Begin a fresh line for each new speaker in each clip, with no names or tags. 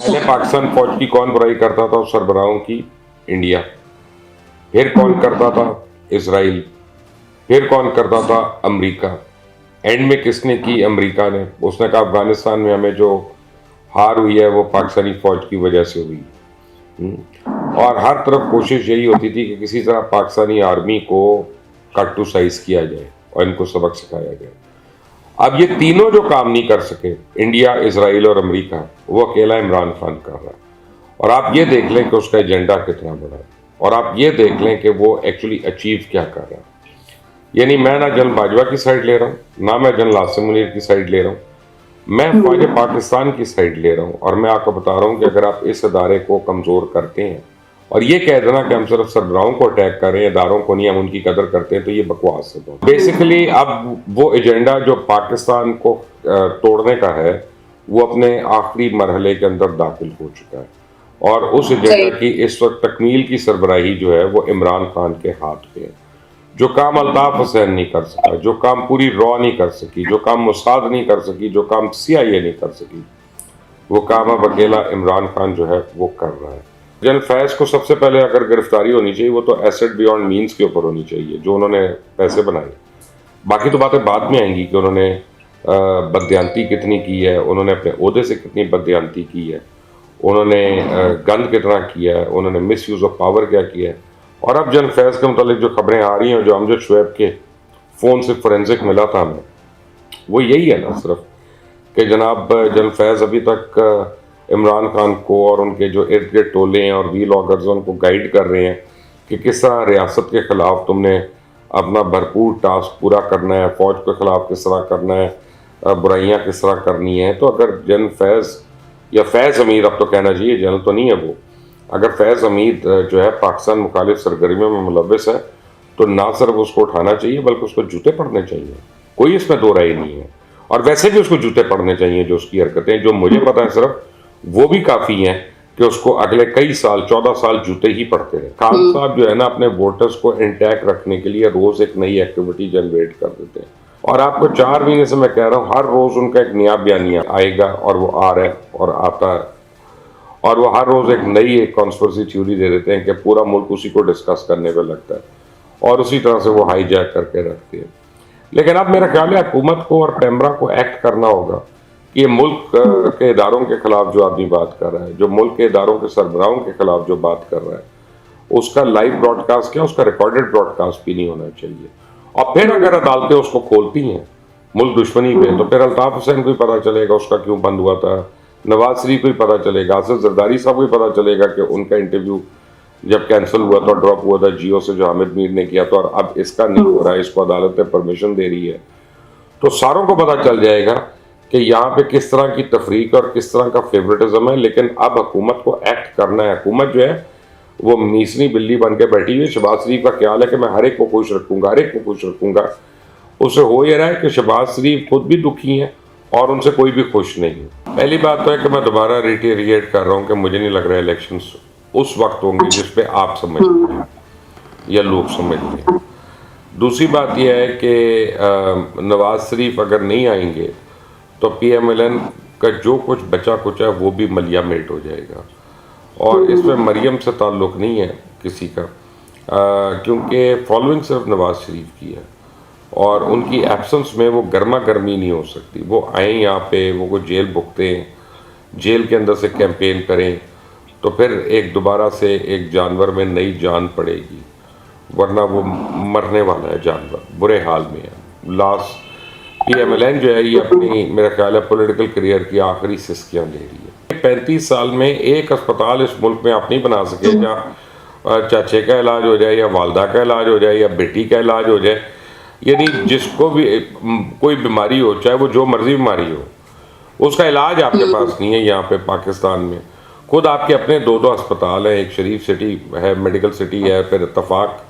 पहले पाकिस्तान फौज की कौन बुराई करता था? सरबराहों की, इंडिया। फिर कौन करता था? इसराइल। फिर कौन करता था? अमेरिका। एंड में किसने की? अमेरिका ने। उसने कहा अफगानिस्तान में हमें जो हार हुई है वो पाकिस्तानी फौज की वजह से हुई। और हर तरफ कोशिश यही होती थी कि किसी तरह पाकिस्तानी आर्मी को कट टू साइज किया जाए और इनको सबक सिखाया जाए। अब ये तीनों जो काम नहीं कर सके, इंडिया, इसराइल और अमेरिका, वो अकेला इमरान खान कर रहा है। और आप ये देख लें कि उसका एजेंडा कितना बड़ा है, और आप ये देख लें कि वो एक्चुअली अचीव क्या कर रहा है। यानी मैं ना जनरल बाजवा की साइड ले रहा हूँ, ना मैं जनरल आसिम मुनीर की साइड ले रहा हूँ, मैं फौज पाकिस्तान की साइड ले रहा हूँ। और मैं आपको बता रहा हूँ कि अगर आप इस अदारे को कमज़ोर करते हैं और ये कह देना कि हम सिर्फ सरबराहों को अटैक कर रहे हैं, इदारों को नहीं, हम उनकी कदर करते हैं, तो ये बकवास है। बेसिकली अब वो एजेंडा जो पाकिस्तान को तोड़ने का है, वो अपने आखिरी मरहले के अंदर दाखिल हो चुका है। और उस एजेंडा की इस वक्त तकमील की सरबराही जो है वो इमरान खान के हाथ पे है। जो काम अल्ताफ हुसैन नहीं कर सका, जो काम पूरी रॉ नहीं कर सकी, जो काम मुसाद नहीं कर सकी, जो काम CIA नहीं कर सकी, वो काम अब अकेला इमरान खान जो है वो कर रहा है। जनरल फैज को सबसे पहले अगर गिरफ्तारी होनी चाहिए, वो तो एसेट बियॉन्ड मीन्स के ऊपर होनी चाहिए, जो उन्होंने पैसे बनाए। बाकी तो बातें बाद में आएंगी कि उन्होंने बदयांती कितनी की है, उन्होंने अपने ओहदे से कितनी बदयांती की है, उन्होंने गंद कितना किया है, उन्होंने मिस यूज़ ऑफ पावर क्या किया है। और अब जनरल फैज़ के मुतालिक जो खबरें आ रही हैं, जो अमजद शुएब के फ़ोन से फोरेंसिक मिला था हमें, वो यही है ना सिर्फ कि जनाब जनरल फैज़ अभी तक इमरान खान को और उनके जो इर्द गिर्द टोले हैं और वी लॉगर्स उनको गाइड कर रहे हैं कि किस तरह रियासत के ख़िलाफ़ तुमने अपना भरपूर टास्क पूरा करना है, फ़ौज के ख़िलाफ़ किस तरह करना है, बुराइयाँ किस तरह करनी है। तो अगर जनरल फैज़ या फैज़ अमीर, अब तो कहना चाहिए, जनरल तो नहीं है वो, अगर फैज़ अमीर जो है पाकिस्तान मुखालिफ सरगर्मियों में मुलव्वस है, तो ना सिर्फ उसको उठाना चाहिए बल्कि उसको जूते पड़ने चाहिए। कोई इसमें दो राय नहीं है। और वैसे भी उसको जूते पड़ने चाहिए जो उसकी हरकतें, जो मुझे पता है सिर्फ वो भी काफ़ी हैं कि उसको अगले कई साल, 14 साल जूते ही पड़ते रहे। खान साहब जो है ना, अपने वोटर्स को इंटैक्ट रखने के लिए रोज़ एक नई एक्टिविटी जनरेट कर देते हैं। और आपको 4 महीने से मैं कह रहा हूँ, हर रोज़ उनका एक नया बयानिया आएगा, और वो आ रहा है और आता है। और वो हर रोज़ एक नई एक कॉन्स्पिरेसी थ्योरी दे देते हैं कि पूरा मुल्क उसी को डिस्कस करने पे लगता है, और उसी तरह से वो हाईजैक करके रखते हैं। लेकिन अब मेरा ख्याल है हुकूमत को और पैमरा को एक्ट करना होगा कि ये मुल्क के इदारों के खिलाफ जो आदमी बात कर रहा है, जो मुल्क के इदारों के सरबराहों के खिलाफ जो बात कर रहा है, उसका लाइव ब्रॉडकास्ट क्या, उसका रिकॉर्डेड ब्रॉडकास्ट भी नहीं होना चाहिए। और फिर अगर अदालतें उसको खोलती हैं मुल्क दुश्मनी पे, तो फिर अल्ताफ हुसैन को ही पता चलेगा उसका क्यों बंद हुआ था, नवाज शरीफ को ही पता चलेगा, आसिफ जरदारी साहब को ही पता चलेगा कि उनका इंटरव्यू जब कैंसिल हुआ था, ड्रॉप हुआ था जियो से, जो हामिद मीर ने किया था, और अब इसका नहीं हो रहा है, इसको अदालत ने परमिशन दे रही है, तो सारों को पता चल जाएगा कि यहाँ पे किस तरह की तफरीक और किस तरह का फेवरेटिज्म है। लेकिन अब हुकूमत को एक्ट करना है। हुकूमत जो है वो मीसनी बिल्ली बन के बैठी हुई है। शहबाज शरीफ का ख्याल है कि मैं हर एक को खुश रखूंगा, हर एक को खुश रखूंगा। उससे हो ये रहा है कि शहबाज शरीफ खुद भी दुखी हैं और उनसे कोई भी खुश नहीं है। पहली बात तो है कि मैं दोबारा रिटेरिएट कर रहा हूँ कि मुझे नहीं लग रहा है इलेक्शन उस वक्त होंगे जिस पे आप समझते हैं या लोग समझते हैं। दूसरी बात यह है कि नवाज शरीफ अगर नहीं आएंगे तो PMLN का जो कुछ बचा कुछ है वो भी मलिया मेट हो जाएगा। और इसमें मरियम से ताल्लुक़ नहीं है किसी का, क्योंकि फॉलोइंग सिर्फ नवाज शरीफ की है और उनकी एब्सेंस में वो गर्मा गर्मी नहीं हो सकती। वो आए यहाँ पे, वो को जेल भुगतें, जेल के अंदर से कैंपेन करें, तो फिर एक दोबारा से एक जानवर में नई जान पड़ेगी, वरना वो मरने वाला है जानवर, बुरे हाल में है। लास्ट PMLN जो है ये अपनी, मेरा ख्याल है, पॉलिटिकल करियर की आखिरी सिस्कियाँ ले रही है। 35 साल में एक अस्पताल इस मुल्क में आप नहीं बना सके जहाँ चाचे का इलाज हो जाए या वालदा का इलाज हो जाए या बेटी का इलाज हो जाए। यानी जिसको भी कोई बीमारी हो, चाहे वो जो मर्जी बीमारी हो, उसका इलाज आपके पास नहीं है यहाँ पे पाकिस्तान में। खुद आपके अपने 2 अस्पताल हैं, एक शरीफ सिटी है, मेडिकल सिटी है, फिर इत्तफाक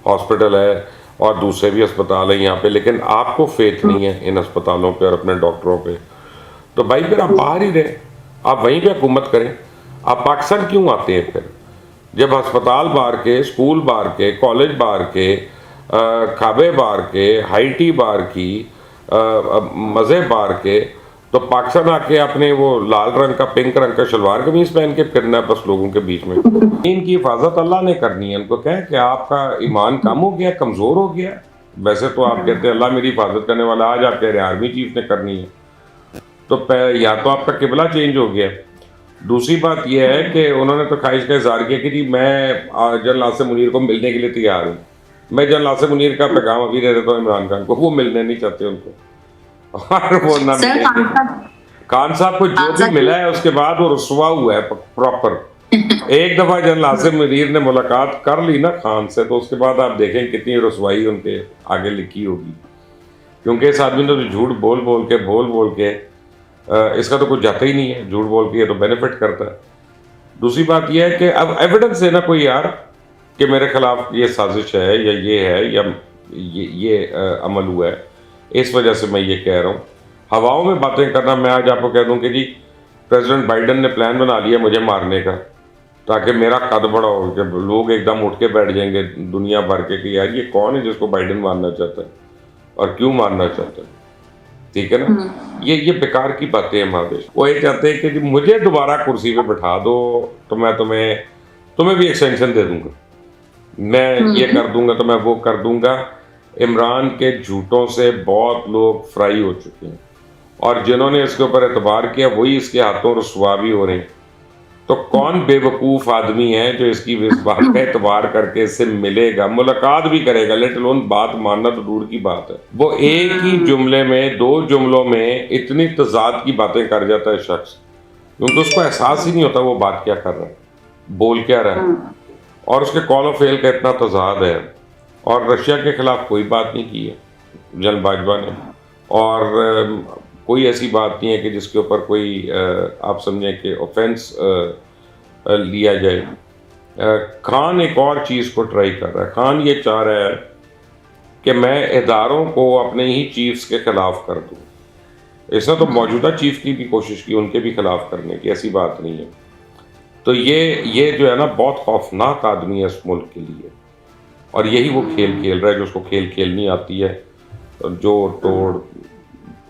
हॉस्पिटल है, और दूसरे भी अस्पताल हैं यहाँ पे, लेकिन आपको फेथ नहीं है इन अस्पतालों पे और अपने डॉक्टरों पे। तो भाई फिर आप बाहर ही रहे, आप वहीं पे हुकूमत करें। आप पाकिस्तान क्यों आते हैं फिर, जब अस्पताल बाहर के, स्कूल बाहर के, कॉलेज बाहर के, खाबे बाहर के, हाई टी बाहर की, मज़े बाहर के, तो पाकिस्तान आके अपने वो लाल रंग का पिंक रंग का शलवार कमीज पहन के फिरना है बस लोगों के बीच में। इनकी हिफाजत अल्लाह ने करनी है। उनको कहें कि आपका ईमान कम हो गया, कमजोर हो गया। वैसे तो आप कहते हैं अल्लाह मेरी हिफाजत करने वाला, आज आप कह रहे हैं आर्मी चीफ ने करनी है। तो या तो आपका किबला चेंज हो गया। दूसरी बात यह है कि उन्होंने तो ख्वाहिश का इजहार किया कि जी मैं जनरल आसिम मुनीर को मिलने के लिए तैयार हूँ। मैं जनरल आसिम मुनीर का पैगाम अभी दे देता हूँ इमरान खान को, वो मिलने नहीं चाहते उनको और वो ना
सर
मिले। खान साहब को जो भी मिला है उसके बाद वो रुसवा हुआ है प्रॉपर। एक दफा जनरल आसिम मुनीर ने मुलाकात कर ली ना खान से, तो उसके बाद आप देखें कितनी रुसवाई उनके आगे लिखी होगी, क्योंकि इस आदमी ने तो झूठ बोल बोल के इसका तो कुछ जाता ही नहीं है। झूठ बोल के ये तो बेनिफिट करता है। दूसरी बात यह है कि अब एविडेंस है ना कोई यार कि मेरे खिलाफ ये साजिश है या ये है या ये अमल हुआ है, इस वजह से मैं ये कह रहा हूँ। हवाओं में बातें करना, मैं आज आपको कह दूं कि जी प्रेसिडेंट बाइडन ने प्लान बना लिया मुझे मारने का, ताकि मेरा कद बड़ा हो, कि लोग एकदम उठ के बैठ जाएंगे दुनिया भर के कि यार ये कौन है जिसको बाइडन मारना चाहता है और क्यों मारना चाहता है। ठीक है ना, ये बेकार की बातें हैं महादेश। वो ये चाहते हैं कि जी मुझे दोबारा कुर्सी पे बैठा दो तो मैं तुम्हें भी एक्सटेंशन दे दूंगा, मैं ये कर दूंगा तो मैं वो कर दूंगा। इमरान के झूठों से बहुत लोग फ्राई हो चुके हैं और जिन्होंने इसके ऊपर एतबार किया वही इसके हाथों रुसवा भी हो रहे हैं। तो कौन बेवकूफ आदमी है जो इसकी इस बात का एतबार करके इससे मिलेगा, मुलाकात भी करेगा, लेट अलोन बात मानना तो दूर की बात है। वो एक ही जुमले में, दो जुमलों में इतनी तजाद की बातें कर जाता है शख्स, क्योंकि उसको एहसास ही नहीं होता वो बात क्या कर रहा है, बोल क्या रहा है, और उसके कॉल ऑफ फेल का इतना तजाद है। और रशिया के खिलाफ कोई बात नहीं की है जनरल बाजवा ने, और कोई ऐसी बात नहीं है कि जिसके ऊपर कोई आप समझें कि ऑफेंस लिया जाए। खान एक और चीज़ को ट्राई कर रहा है। खान ये चाह रहा है कि मैं इदारों को अपने ही चीफ्स के खिलाफ कर दूं। इसने तो मौजूदा चीफ की भी कोशिश की उनके भी खिलाफ करने की, ऐसी बात नहीं है। तो ये जो है ना बहुत खौफनाक आदमी है इस मुल्क के लिए, और यही वो खेल खेल रहा है जो उसको खेल खेलनी आती है, जोड़ तोड़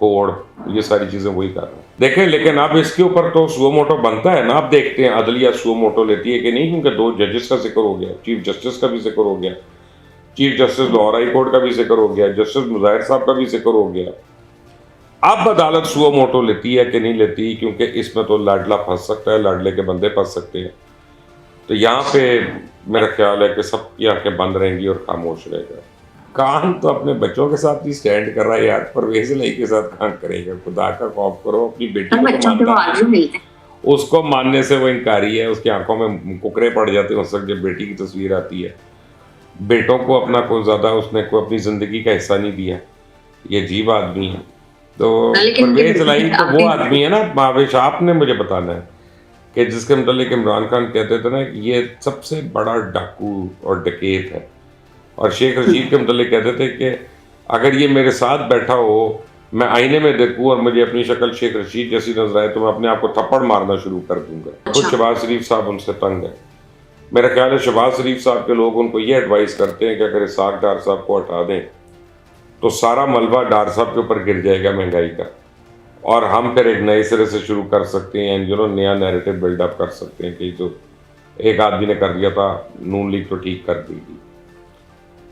कोड़ ये सारी चीज़ें वही कर रहा है। देखें, लेकिन अब इसके ऊपर तो सुओ मोटो बनता है ना। आप देखते हैं अदलिया सुओ मोटो लेती है कि नहीं, क्योंकि 2 जजेस का जिक्र हो गया, चीफ जस्टिस का भी जिक्र हो गया, chief justice Lahore high court का भी जिक्र हो गया, जस्टिस मुजाहिर साहब का भी जिक्र हो गया। अब अदालत सुओ मोटो लेती है कि नहीं लेती, क्योंकि इसमें तो लाडला फंस सकता है, लाडले के बंदे फंस सकते हैं। तो यहाँ पे मेरा ख्याल है कि सबकी आंखें बंद रहेंगी और खामोश रहेगा। कान तो अपने बच्चों के साथ ही स्टैंड कर रहा है यार, परवेज इलाही के साथ कहाँ करेगा। खुदा का खौफ करो, अपनी बेटी को तो मानता, उसको मानने से वो इनकारी है, उसकी आंखों में कुकरे पड़ जाते हैं उस वक्त जब बेटी की तस्वीर आती है। बेटों को अपना कोई ज़्यादा उसने कोई अपनी ज़िंदगी का हिस्सा नहीं दिया, ये अजीब आदमी है। तो परवेज इलाही तो वो आदमी है ना, महावेश आपने मुझे बताना है कि जिसके मतलब इमरान खान कहते थे ना कि ये सबसे बड़ा डाकू और डकैत है, और शेख रशीद के मतलब कहते थे कि अगर ये मेरे साथ बैठा हो, मैं आईने में देखूं और मुझे अपनी शक्ल शेख रशीद जैसी नजर आए तो मैं अपने आप को थप्पड़ मारना शुरू कर दूंगा। खुद शहबाज शरीफ साहब उनसे तंग है। मेरा ख्याल है शहबाज शरीफ साहब के लोग उनको ये एडवाइस करते हैं कि अगर इसाक डार साहब को हटा दें तो सारा मलबा डार साहब के ऊपर गिर जाएगा महंगाई का, और हम फिर एक नए सिरे से शुरू कर सकते हैं, नया नैरेटिव बिल्डअप कर सकते हैं कि जो एक आदमी ने कर दिया था नून लीग तो ठीक कर देगी।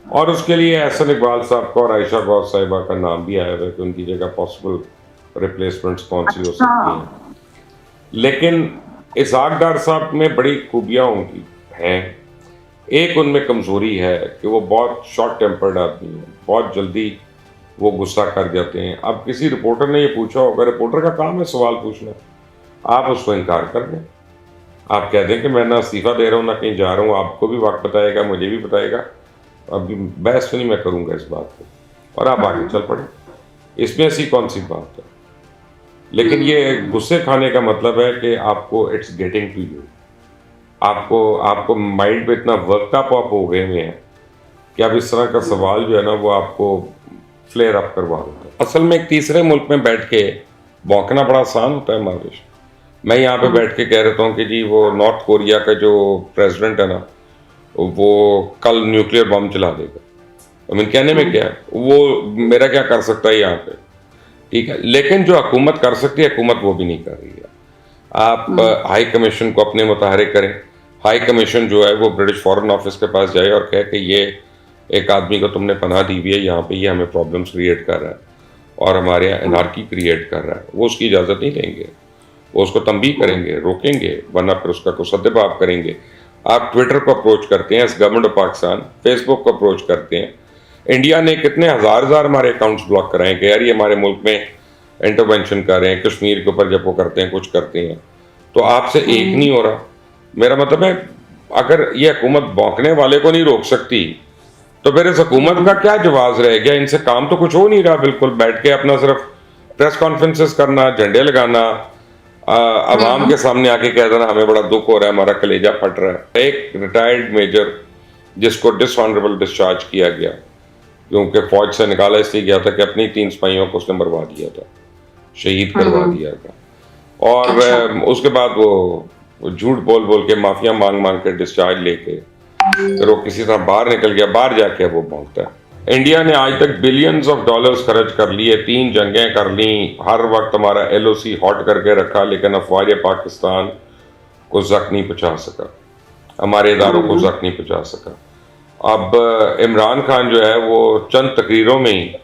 और उसके लिए एहसन इकबाल साहब का और आयशा गौस साहिबा का नाम भी आया है कि उनकी जगह पॉसिबल रिप्लेसमेंट्स कौन सी हो सकती हैं। लेकिन इसाक डार साहब में बड़ी खूबियाँ उनकी हैं। एक उनमें कमज़ोरी है कि वो बहुत शॉर्ट टेम्पर्ड आदमी है, बहुत जल्दी वो गुस्सा कर जाते हैं। अब किसी रिपोर्टर ने ये पूछा होगा, रिपोर्टर का काम है सवाल पूछना, आप उसको इनकार कर दें, आप कह दें कि मैं ना इस्तीफ़ा दे रहा हूँ ना कहीं जा रहा हूँ, आपको भी वक्त बताएगा, मुझे भी बताएगा, अभी बहस नहीं मैं करूँगा इस बात पे, और आप आगे चल पड़े। इसमें ऐसी कौन सी बात है। लेकिन ये गुस्से खाने का मतलब है कि आपको इट्स गेटिंग टू यू, आपको माइंड पे इतना वर्कअप आप हो गए हुए हैं कि अब इस तरह का सवाल जो है ना वो आपको फ्लेयर अप करवा देता है। असल में एक तीसरे मुल्क में बैठ के भौंकना बड़ा आसान होता है महावेश। मैं यहाँ पे बैठ के कह रहता हूँ कि जी वो नॉर्थ कोरिया का जो प्रेसिडेंट है ना वो कल न्यूक्लियर बम चला देगा। कहने में क्या है, वो मेरा क्या कर सकता है यहाँ पे। ठीक है, लेकिन जो हुकूमत कर सकती है हुकूमत वो भी नहीं कर रही है। आप हाई कमीशन को अपने मुताहरिक करें। हाई कमीशन जो है वो ब्रिटिश फॉरेन ऑफिस के पास जाए और कहे कि ये एक आदमी को तुमने पनाह दी हुई है यहाँ पे, ये हमें प्रॉब्लम्स क्रिएट कर रहा है और हमारे यहाँ एनार्की क्रिएट कर रहा है, वो उसकी इजाज़त नहीं देंगे, वो उसको तंबीह करेंगे, रोकेंगे, वरना फिर उसका कुछ सद्देबाब करेंगे। आप ट्विटर को अप्रोच करते हैं as government of Pakistan, Facebook को अप्रोच करते हैं। इंडिया ने कितने हज़ार हमारे अकाउंट्स ब्लॉक कराए कि यार ये हमारे मुल्क में इंटरवेंशन कर रहे हैं, कश्मीर के ऊपर जब वो करते हैं कुछ करते हैं, तो आपसे एक नहीं हो रहा। मेरा मतलब है अगर ये हुकूमत भौंकने वाले को नहीं रोक सकती तो फिर इस हुकूमत का क्या जवाब रह गया? इनसे काम तो कुछ हो नहीं रहा, बिल्कुल बैठ के अपना सिर्फ प्रेस कॉन्फ्रेंसेस करना, झंडे लगाना, अवाम के सामने आके कह देना हमें बड़ा दुख हो रहा है, हमारा कलेजा फट रहा है। एक रिटायर्ड मेजर जिसको डिसऑनरेबल डिस्चार्ज किया गया क्योंकि फौज से निकाला इसलिए गया था कि अपनी 3 सिपाहियों को उसने मरवा दिया था, शहीद करवा दिया था, और उसके बाद वो झूठ बोल बोल के माफिया मांग मांग के डिस्चार्ज लेके फिर वो किसी तरह बाहर निकल गया, बाहर जाके वो भौंकता है। इंडिया ने आज तक बिलियंस ऑफ डॉलर्स खर्च कर लिए, 3 जंगें कर ली, हर वक्त हमारा LOC हॉट करके रखा, लेकिन अफवाज पाकिस्तान को जख्म नहीं पहुंचा सका, हमारे इदारों को जख्म नहीं पहुंचा सका। अब इमरान खान जो है वो चंद तकरीरों में ही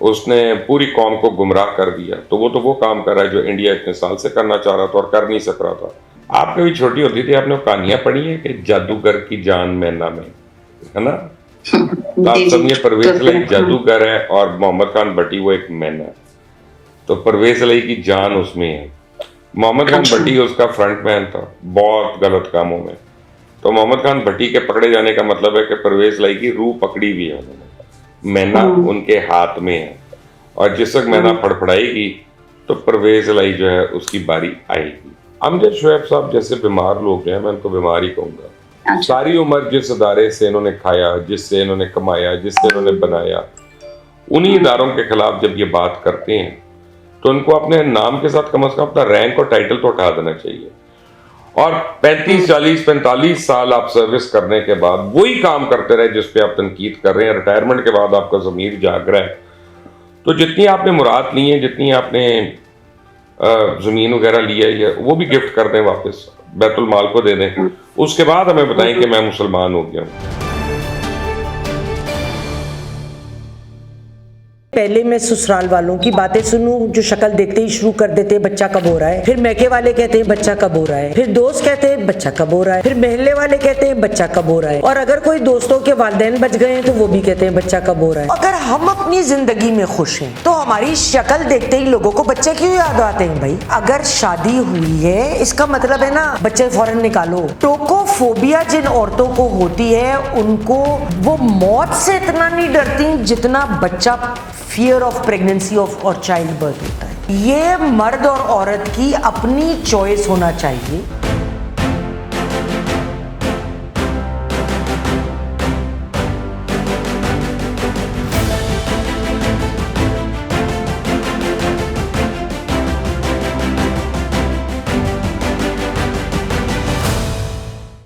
उसने पूरी कौम को गुमराह कर दिया, तो वो काम कर रहा है जो इंडिया इतने साल से करना चाह रहा था और कर नहीं सक रहा था। आप कभी छोटी होती थी, आपने कहानियां पढ़ी है कि जादूगर की जान मैना में, है ना? तो आप समझिए परवेज इलाही जादूगर है और मोहम्मद खान भट्टी वो एक मैना है, तो परवेज इलाही की जान उसमें है। मोहम्मद खान भट्टी उसका फ्रंट मैन था बहुत गलत कामों में, तो मोहम्मद खान भट्टी के पकड़े जाने का मतलब है कि परवेज इलाही की रूह पकड़ी हुई है उन्होंने, मैना उनके हाथ में है, और जिस वक्त मैना फड़फड़ाएगी तो परवेज इलाही जो है उसकी बारी आएगी। अमजद शुएब साहब जैसे बीमार लोग हैं, मैं उनको बीमार ही कहूँगा। सारी उम्र जिस इदारे से इन्होंने खाया, जिससे इन्होंने कमाया, जिससे इन्होंने बनाया, उन्हीं इदारों के खिलाफ जब ये बात करते हैं तो उनको अपने नाम के साथ कम से कम अपना रैंक और टाइटल तो उठा देना चाहिए। और 35, 40, 45 साल आप सर्विस करने के बाद वही काम करते रहे जिस पे आप तनकीद कर रहे हैं, रिटायरमेंट के बाद आपका ज़मीर जाग रहा है, तो जितनी आपने मुराद ली है, जितनी आपने ज़मीन वगैरह लिया है, वो भी गिफ्ट कर दें, वापस बैतुल माल को दे दें, उसके बाद हमें बताएं कि मैं मुसलमान हो गया हूँ।
पहले मैं ससुराल वालों की बातें सुनूं जो शक्ल देखते ही शुरू कर देते हैं बच्चा कब हो रहा है, फिर मैके वाले कहते हैं बच्चा कब हो रहा है, फिर दोस्त कहते हैं बच्चा कब हो रहा है, फिर महल्ले वाले कहते हैं बच्चा कब हो रहा है, और अगर कोई दोस्तों के वालिदैन बच गए हैं तो वो भी कहते हैं बच्चा कब हो रहा है। अगर हम अपनी जिंदगी में खुश हैं तो हमारी शक्ल देखते ही लोगों को बच्चे क्यों याद आते हैं? भाई अगर शादी हुई है इसका मतलब है ना बच्चे फौरन निकालो। टोकोफोबिया जिन औरतों को होती है उनको वो मौत से इतना नहीं डरती जितना बच्चा फियर ऑफ प्रेगनेंसी ऑफ और चाइल्ड बर्थ होता है। ये मर्द और औरत की अपनी चॉइस होना चाहिए।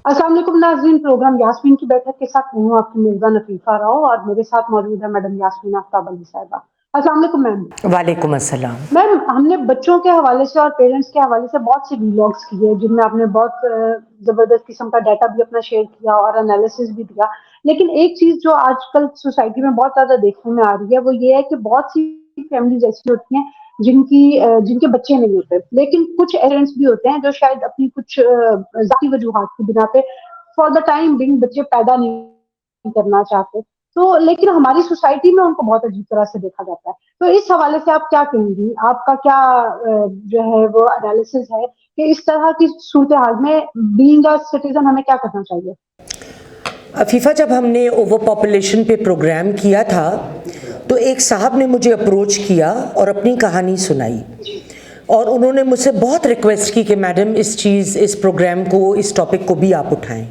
अस्सलाम वालेकुम नाज़रीन, प्रोग्राम यास्मीन की बैठक के साथ मैं हूँ आपकी मेज़बान अफीफा राव और मेरे साथ मौजूद है मैडम यास्मीन आफ्ताब अली साहिबा। अस्सलाम वालेकुम मैम।
वालेकुम अस्सलाम।
मैम, हमने बच्चों के हवाले से और पेरेंट्स के हवाले से बहुत से व्लॉग्स किए जिनमें आपने बहुत जबरदस्त किस्म का डाटा भी अपना शेयर किया और एनालिसिस भी दिया, लेकिन एक चीज जो आजकल सोसाइटी में बहुत ज्यादा देखने में आ रही है वो ये है कि बहुत सी फैमिलीज ऐसी होती हैं जिनके बच्चे नहीं होते, लेकिन कुछ पेरेंट्स भी होते हैं जो शायद अपनी कुछ जाती वजूहात की बिना पे फॉर द टाइम बिंग बच्चे पैदा नहीं करना चाहते, तो लेकिन हमारी सोसाइटी में उनको बहुत अजीब तरह से देखा जाता है। तो इस हवाले से आप क्या कहेंगी, आपका क्या जो है वो एनालिसिस है कि इस तरह की सूरत हाल में बीइंग अ सिटीजन हमें क्या करना चाहिए?
अफीफा, जब हमने ओवर पॉपुलेशन पे प्रोग्राम किया था तो एक साहब ने मुझे अप्रोच किया और अपनी कहानी सुनाई, और उन्होंने मुझसे बहुत रिक्वेस्ट की कि मैडम इस प्रोग्राम को, इस टॉपिक को भी आप उठाएं।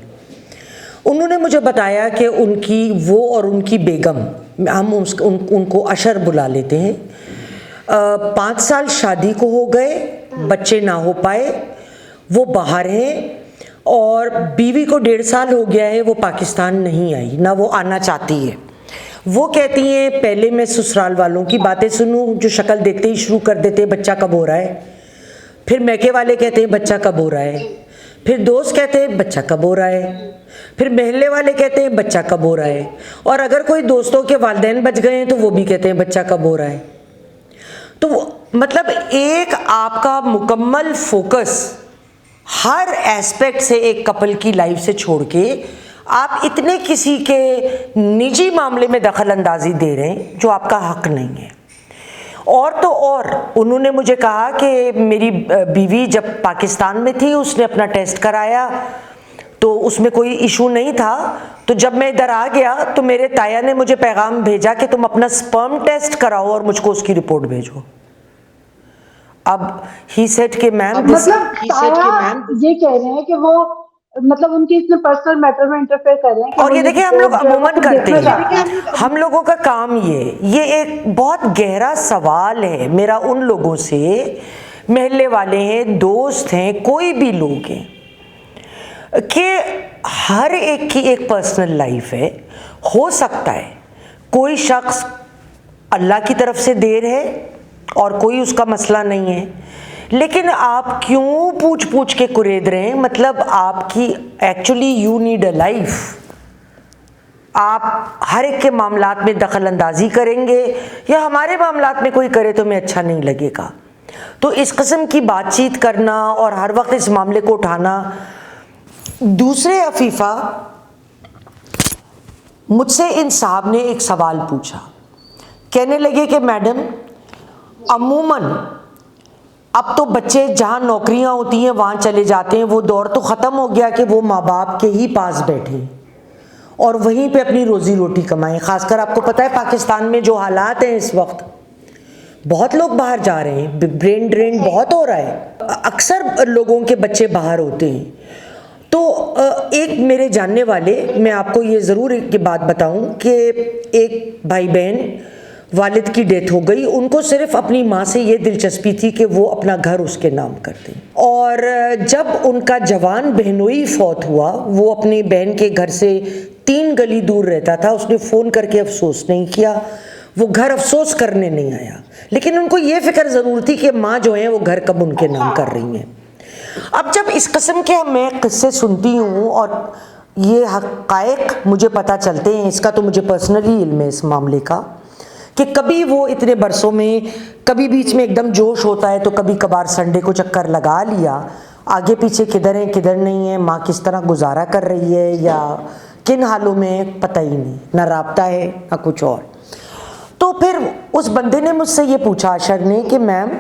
उन्होंने मुझे बताया कि वो और उनकी बेगम, हम उनको अशर बुला लेते हैं, 5 साल शादी को हो गए, बच्चे ना हो पाए, वो बाहर हैं, और बीवी को 1.5 साल हो गया है वो पाकिस्तान नहीं आई, ना वो आना चाहती है। वो कहती हैं पहले मैं ससुराल वालों की बातें सुनूं जो शक्ल देखते ही शुरू कर देते हैं बच्चा कब हो रहा है, फिर मैके वाले कहते हैं बच्चा कब हो रहा है, फिर दोस्त कहते हैं बच्चा कब हो रहा है, फिर महल्ले वाले कहते हैं बच्चा कब हो रहा है, और अगर कोई दोस्तों के वालिदैन बच गए हैं तो वो भी कहते हैं बच्चा कब हो रहा है। तो मतलब एक आपका मुकम्मल फोकस हर एस्पेक्ट से एक कपल की लाइफ से छोड़ के आप इतने किसी के निजी मामले में दखल अंदाजी दे रहे हैं जो आपका हक नहीं है। और तो और उन्होंने मुझे कहा कि मेरी बीवी जब पाकिस्तान में थी उसने अपना टेस्ट कराया तो उसमें कोई इशू नहीं था, तो जब मैं इधर आ गया तो मेरे ताया ने मुझे पैगाम भेजा कि तुम अपना स्पर्म टेस्ट कराओ और मुझको उसकी रिपोर्ट भेजो। अब ही सेड कि मैम
मतलब ये कह रहे हैं कि वो मतलब उनके इसमें पर्सनल मैटर में इंटरफेयर कर रहे हैं।
और ये देखिए हम लोग अमूमन करते हैं, हम लोगों का काम ये एक बहुत गहरा सवाल है मेरा उन लोगों से, महल्ले वाले हैं, दोस्त हैं, कोई भी लोग हैं, कि हर एक की एक पर्सनल लाइफ है। हो सकता है कोई शख्स अल्लाह की तरफ से देर है और कोई उसका मसला नहीं है, लेकिन आप क्यों पूछ पूछ के कुरेद रहे हैं? मतलब आपकी actually you need a life. आप हर एक के मामलात में दखल अंदाजी करेंगे या हमारे मामलात में कोई करे तो हमें अच्छा नहीं लगेगा। तो इस किस्म की बातचीत करना और हर वक्त इस मामले को उठाना। दूसरे अफीफ़ा, मुझसे इन साहब ने एक सवाल पूछा, कहने लगे कि मैडम अमूमन अब तो बच्चे जहाँ नौकरियाँ होती हैं वहाँ चले जाते हैं, वो दौर तो ख़त्म हो गया कि वो माँ बाप के ही पास बैठे और वहीं पे अपनी रोज़ी रोटी कमाएं। ख़ासकर आपको पता है पाकिस्तान में जो हालात हैं इस वक्त, बहुत लोग बाहर जा रहे हैं, ब्रेन ड्रेन बहुत हो रहा है, अक्सर लोगों के बच्चे बाहर होते हैं। तो एक मेरे जानने वाले, मैं आपको ये ज़रूर एक बात बताऊं कि एक भाई बहन वालिद की डेथ हो गई, उनको सिर्फ अपनी माँ से ये दिलचस्पी थी कि वो अपना घर उसके नाम कर दें। और जब उनका जवान बहनोई फौत हुआ, वो अपनी बहन के घर से 3 गली दूर रहता था, उसने फ़ोन करके अफसोस नहीं किया, वो घर अफसोस करने नहीं आया, लेकिन उनको ये फ़िक्र ज़रूर थी कि माँ जो है वो घर कब उनके नाम कर रही हैं। अब जब इस किस्म के मैं किस्से सुनती हूँ और ये हक़ाइक़ मुझे पता चलते हैं, इसका तो मुझे पर्सनली इल्म है इस मामले का, कि कभी वो इतने बरसों में कभी बीच में एकदम जोश होता है तो कभी कभार संडे को चक्कर लगा लिया, आगे पीछे किधर है किधर नहीं है, माँ किस तरह गुजारा कर रही है या किन हालों में, पता ही नहीं, ना राब्ता है ना कुछ और। तो फिर उस बंदे ने मुझसे ये पूछा, अशर ने, कि मैम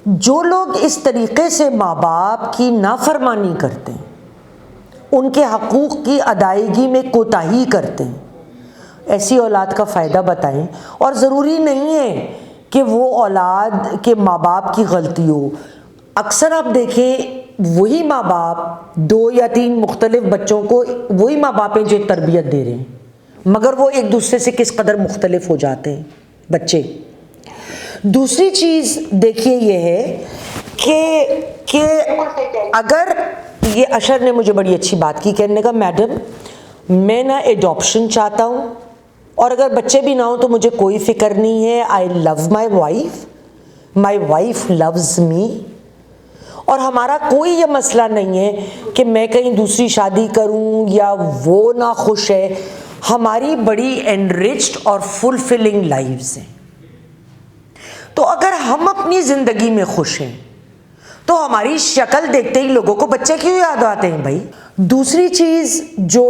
जो लोग इस तरीक़े से माँ बाप की नाफरमानी करते हैं, उनके हकूक़ की अदायगी में कोताही करते हैं, ऐसी औलाद का फ़ायदा बताएं। और ज़रूरी नहीं है कि वो औलाद के माँ बाप की गलती हो। अक्सर आप देखें वही माँ बाप 2 या 3 मुख्तलिफ बच्चों को, वही माँ बाप हैं जो तरबियत दे रहे हैं, मगर वो एक दूसरे से किस कदर मुख्तलिफ हो जाते हैं बच्चे। दूसरी चीज़ देखिए ये है कि अगर ये अशर ने मुझे बड़ी अच्छी बात की, कहने का मैडम मैं ना एडॉप्शन चाहता हूँ और अगर बच्चे भी ना हो तो मुझे कोई फ़िक्र नहीं है, I love my wife loves me, और हमारा कोई ये मसला नहीं है कि मैं कहीं दूसरी शादी करूँ या वो ना खुश है, हमारी बड़ी एनरिच्ड और फुलफिलिंग लाइव्स हैं। तो अगर हम अपनी ज़िंदगी में खुश हैं तो हमारी शक्ल देखते ही लोगों को बच्चे क्यों याद आते हैं भाई। दूसरी चीज़ जो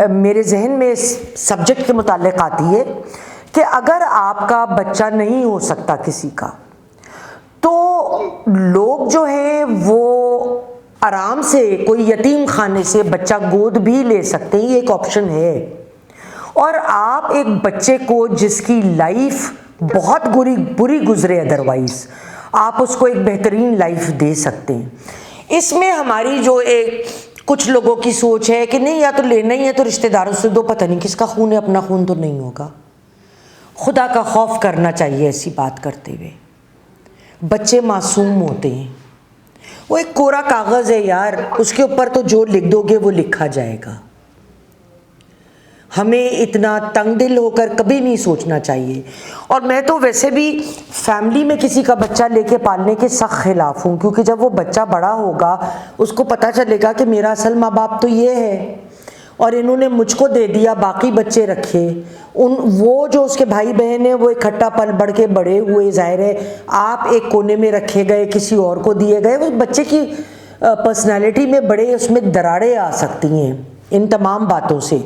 मेरे जहन में इस सब्जेक्ट के मुताल्लिक़ आती है कि अगर आपका बच्चा नहीं हो सकता किसी का, तो लोग जो हैं वो आराम से कोई यतीम खाने से बच्चा गोद भी ले सकते हैं, ये एक ऑप्शन है। और आप एक बच्चे को जिसकी लाइफ बहुत बुरी गुजरे, अदरवाइज़ आप उसको एक बेहतरीन लाइफ दे सकते हैं। इसमें हमारी जो एक कुछ लोगों की सोच है कि नहीं, या तो लेना ही है तो रिश्तेदारों से दो, पता नहीं किसका खून है, अपना खून तो नहीं होगा। खुदा का खौफ करना चाहिए ऐसी बात करते हुए। बच्चे मासूम होते हैं, वो एक कोरा कागज है यार, उसके ऊपर तो जो लिख दोगे वो लिखा जाएगा। हमें इतना तंग दिल होकर कभी नहीं सोचना चाहिए। और मैं तो वैसे भी फैमिली में किसी का बच्चा लेके पालने के सख्त खिलाफ हूँ, क्योंकि जब वो बच्चा बड़ा होगा उसको पता चलेगा कि मेरा असल माँ बाप तो ये है और इन्होंने मुझको दे दिया, बाकी बच्चे रखे। वो जो उसके भाई बहन है वो इकट्ठा पल बढ़ के बड़े हुए, जाहिर है आप एक कोने में रखे गए, किसी और को दिए गए। वो बच्चे की पर्सनैलिटी में बड़े उसमें दरारें आ सकती हैं इन तमाम बातों से।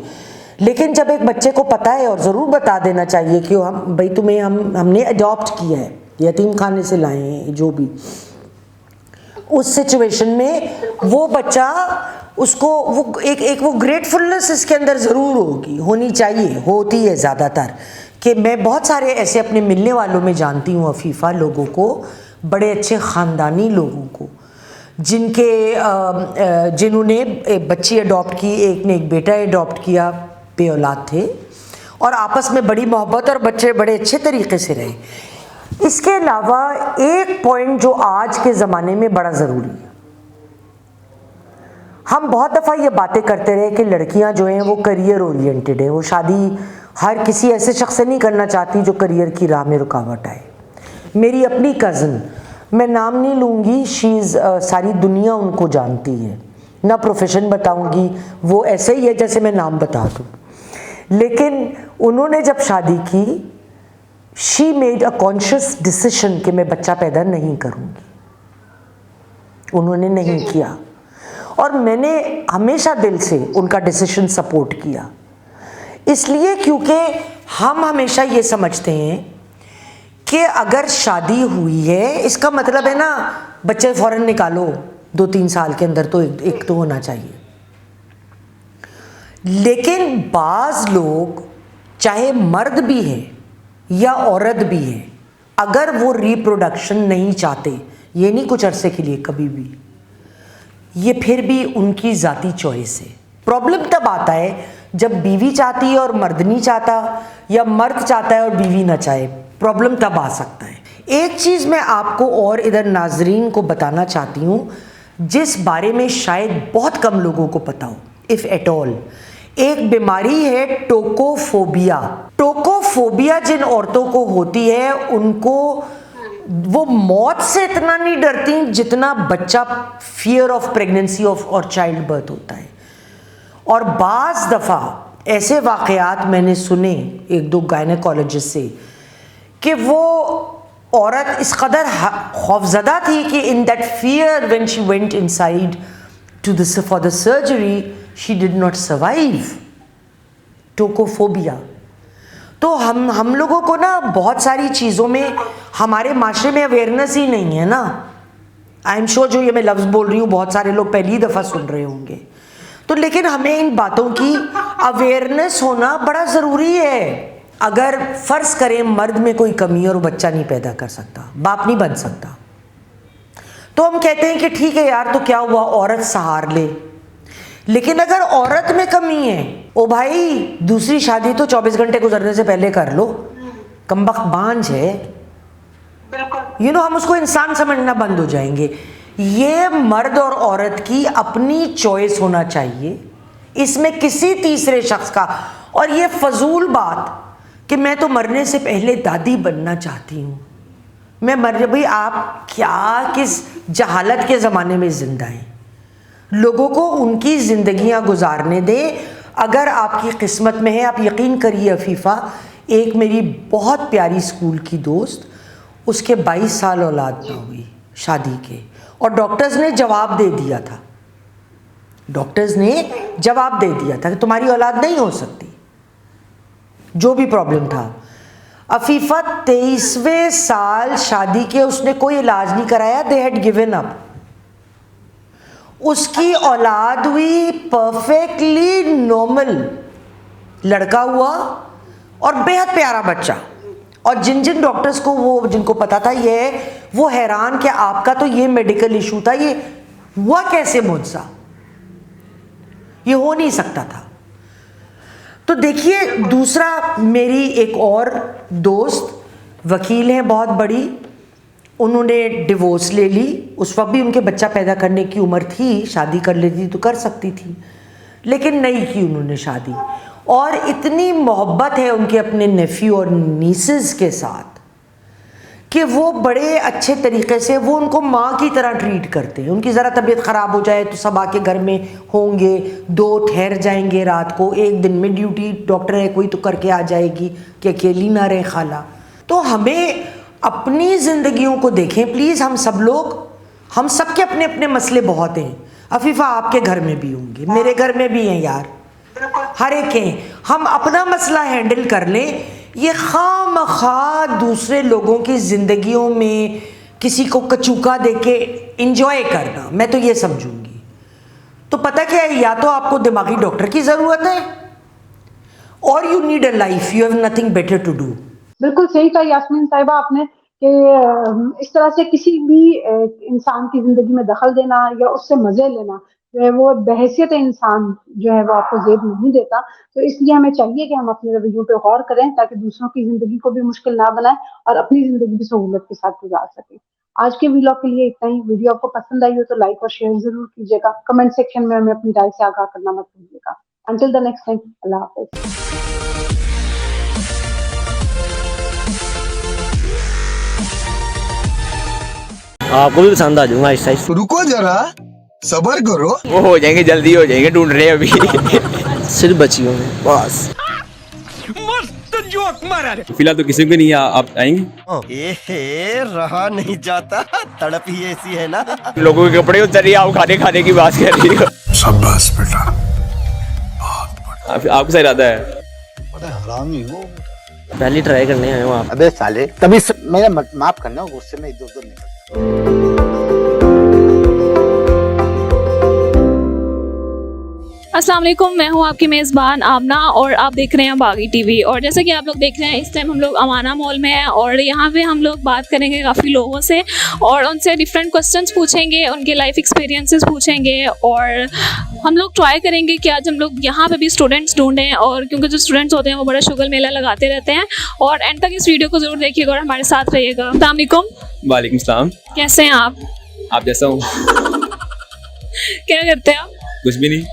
लेकिन जब एक बच्चे को पता है, और ज़रूर बता देना चाहिए कि हम भाई तुम्हें हमने अडॉप्ट किया है, यतीम खाने से लाए हैं, जो भी उस सिचुएशन में वो बच्चा, उसको वो एक वो ग्रेटफुलनेस इसके अंदर ज़रूर होनी चाहिए, होती है ज़्यादातर। कि मैं बहुत सारे ऐसे अपने मिलने वालों में जानती हूँ अफीफ़ा, लोगों को, बड़े अच्छे ख़ानदानी लोगों को, जिन्होंने एक बच्ची अडॉप्ट की, एक ने एक बेटा अडॉप्ट किया, बे औलाद थे, और आपस में बड़ी मोहब्बत और बच्चे बड़े अच्छे तरीके से रहे। इसके अलावा एक पॉइंट जो आज के ज़माने में बड़ा ज़रूरी है, हम बहुत दफ़ा ये बातें करते रहे कि लड़कियां जो हैं वो करियर ओरिएंटेड है, वो शादी हर किसी ऐसे शख्स से नहीं करना चाहती जो करियर की राह में रुकावट आए। मेरी अपनी कज़न, मैं नाम नहीं लूँगी, सारी दुनिया उनको जानती है, ना प्रोफेशन बताऊँगी, वो ऐसे ही है जैसे मैं नाम बता दूँ। लेकिन उन्होंने जब शादी की, she made a conscious decision कि मैं बच्चा पैदा नहीं करूँगी। उन्होंने नहीं किया, और मैंने हमेशा दिल से उनका डिसीजन सपोर्ट किया, इसलिए क्योंकि हम हमेशा ये समझते हैं कि अगर शादी हुई है इसका मतलब है ना बच्चे फ़ौरन निकालो, 2-3 साल के अंदर तो एक तो होना चाहिए। लेकिन बाज़ लोग, चाहे मर्द भी है या औरत भी है, अगर वो रिप्रोडक्शन नहीं चाहते, ये नहीं कुछ अरसे के लिए, कभी भी, ये फिर भी उनकी ज़ाती चॉइस है। प्रॉब्लम तब आता है जब बीवी चाहती है और मर्द नहीं चाहता, या मर्द चाहता है और बीवी ना चाहे, प्रॉब्लम तब आ सकता है। एक चीज़ मैं आपको और इधर नाजरीन को बताना चाहती हूँ, जिस बारे में शायद बहुत कम लोगों को पता हो, इफ़ एट ऑल। एक बीमारी है टोकोफोबिया। टोकोफोबिया जिन औरतों को होती है, उनको वो मौत से इतना नहीं डरती जितना बच्चा, फियर ऑफ प्रेगनेंसी और चाइल्ड बर्थ होता है। और बाज़ दफ़ा ऐसे वाक़यात मैंने सुने 1-2 गायनेकोलॉजिस्ट से कि वो औरत इस कदर खौफज़दा थी कि in that fear when she went inside for the surgery, she did not survive. Tokophobia. तो हम लोगों को ना बहुत सारी चीज़ों में, हमारे माशरे में अवेयरनेस ही नहीं है ना। आई एम श्योर जो ये मैं लफ्ज़ बोल रही हूँ बहुत सारे लोग पहली दफ़ा सुन रहे होंगे, तो लेकिन हमें इन बातों की अवेयरनेस होना बड़ा ज़रूरी है। अगर फ़र्ज़ करें मर्द में कोई कमी और वो बच्चा नहीं पैदा कर सकता, बाप नहीं बन सकता, तो हम कहते हैं कि ठीक है यार, तो क्या हुआ, औरत सहार ले। लेकिन अगर औरत में कमी है, ओ भाई दूसरी शादी तो 24 घंटे गुजरने से पहले कर लो, कमबख्त बांझ है, हम उसको इंसान समझना बंद हो जाएंगे। ये मर्द और औरत की अपनी चॉइस होना चाहिए, इसमें किसी तीसरे शख्स का। और ये फजूल बात कि मैं तो मरने से पहले दादी बनना चाहती हूँ, मैं मर भाई, आप क्या किस जहालत के ज़माने में ज़िंदा हैं। लोगों को उनकी ज़िंदगियाँ गुजारने दें, अगर आपकी किस्मत में है। आप यकीन करिए अफीफ़ा, एक मेरी बहुत प्यारी स्कूल की दोस्त, उसके 22 साल औलाद ना हुई शादी के, और डॉक्टर्स ने जवाब दे दिया था, कि तुम्हारी औलाद नहीं हो सकती, जो भी प्रॉब्लम था। अफीफ़ा 23वें साल शादी के उसने कोई इलाज नहीं कराया, दे हैड गिवन अप। उसकी औलाद हुई, परफेक्टली नॉर्मल लड़का हुआ और बेहद प्यारा बच्चा। और जिन डॉक्टर्स को जिनको पता था ये, वो हैरान कि आपका तो ये मेडिकल इशू था, ये हुआ कैसे मुझसा, ये हो नहीं सकता था। तो देखिए, दूसरा, मेरी एक और दोस्त वकील हैं बहुत बड़ी, उन्होंने डिवोर्स ले ली। उस वक्त भी उनके बच्चा पैदा करने की उम्र थी, शादी कर लेती तो कर सकती थी, लेकिन नहीं की उन्होंने शादी। और इतनी मोहब्बत है उनके अपने नेफ्यू और नीसेस के साथ कि वो बड़े अच्छे तरीके से वो उनको माँ की तरह ट्रीट करते हैं। उनकी ज़रा तबीयत ख़राब हो जाए तो सब आके घर में होंगे, 2 ठहर जाएंगे रात को, 1 दिन में ड्यूटी डॉक्टर है कोई तो करके आ जाएगी कि अकेली ना रहे खाला। तो हमें अपनी ज़िंदगियों को देखें प्लीज़। हम सब लोग, हम सब के अपने अपने मसले बहुत हैं। अफीफ़ा आपके घर में भी होंगे, मेरे घर में भी हैं यार, हर एक हैं। हम अपना मसला हैंडल कर लें। ये खामखा दूसरे लोगों की ज़िंदगियों में किसी को कचूका देके इंजॉय करना, मैं तो ये समझूंगी। तो पता क्या है, या तो आपको दिमागी डॉक्टर की ज़रूरत है और you need a life, you have nothing better to do.
बिल्कुल सही कहा यास्मीन साहिबा आपने कि इस तरह से किसी भी इंसान की जिंदगी में दखल देना या उससे मजे लेना जो है वो बहैसियत इंसान जो है वो आपको जेब नहीं देता। तो इसलिए हमें चाहिए कि हम अपने रवैयों पे गौर करें ताकि दूसरों की जिंदगी को भी मुश्किल ना बनाएं और अपनी जिंदगी भी सहूलत के साथ गुजार सकें। आज के व्लॉग के लिए इतना ही। वीडियो आपको पसंद आई हो तो लाइक और शेयर जरूर कीजिएगा। कमेंट सेक्शन में हमें अपनी राय से आगाह करना मत भूलिएगा। अंटिल द नेक्स्ट टाइम, अल्लाह हाफिज।
आपको भी पसंद आ जाऊंगा आहिस्ता आहिस्ता।
रुको जरा, सबर करो।
वो हो जाएंगे, जल्दी हो जाएंगे, ढूंढ रहे हैं अभी।
सिर्फ बच्चियों में बस।
फिलहाल तो किसी को नहीं, आप आएंगे?
एहे, रहा नहीं जाता, तड़प ही ऐसी है ना।
लोगों के कपड़े उतर रही है, आप खाने खाने की बात कर रही हो।
शाबाश बेटा।
आपको सही इरादा है?
बड़ा हरामी हो।
पहले ट्राई करने आए हो आप।
अबे साले, तभी मेरा माफ करना, गुस्से में इधर उधर निकल।
अस्सलाम वालेकुम, मैं हूं आपकी मेज़बान आमना और आप देख रहे हैं बागी टीवी। और जैसा कि आप लोग देख रहे हैं, इस टाइम हम लोग अमाना मॉल में हैं और यहाँ पे हम लोग बात करेंगे काफ़ी लोगों से और उनसे डिफरेंट क्वेश्चंस पूछेंगे, उनके लाइफ एक्सपीरियंसेस पूछेंगे और हम लोग ट्राई करेंगे कि आज हम लोग यहाँ पे भी स्टूडेंट्स ढूंढें। और क्योंकि जो स्टूडेंट्स होते हैं वो बड़ा शुगल मेला लगाते रहते हैं। और एंड तक इस वीडियो को ज़रूर देखिएगा और हमारे साथ रहिएगा। अस्सलाम वालेकुम।
वालेकुम सलाम।
कैसे हैं आप?
आप जैसा हूँ।
क्या करते हैं आप?
कुछ भी नहीं।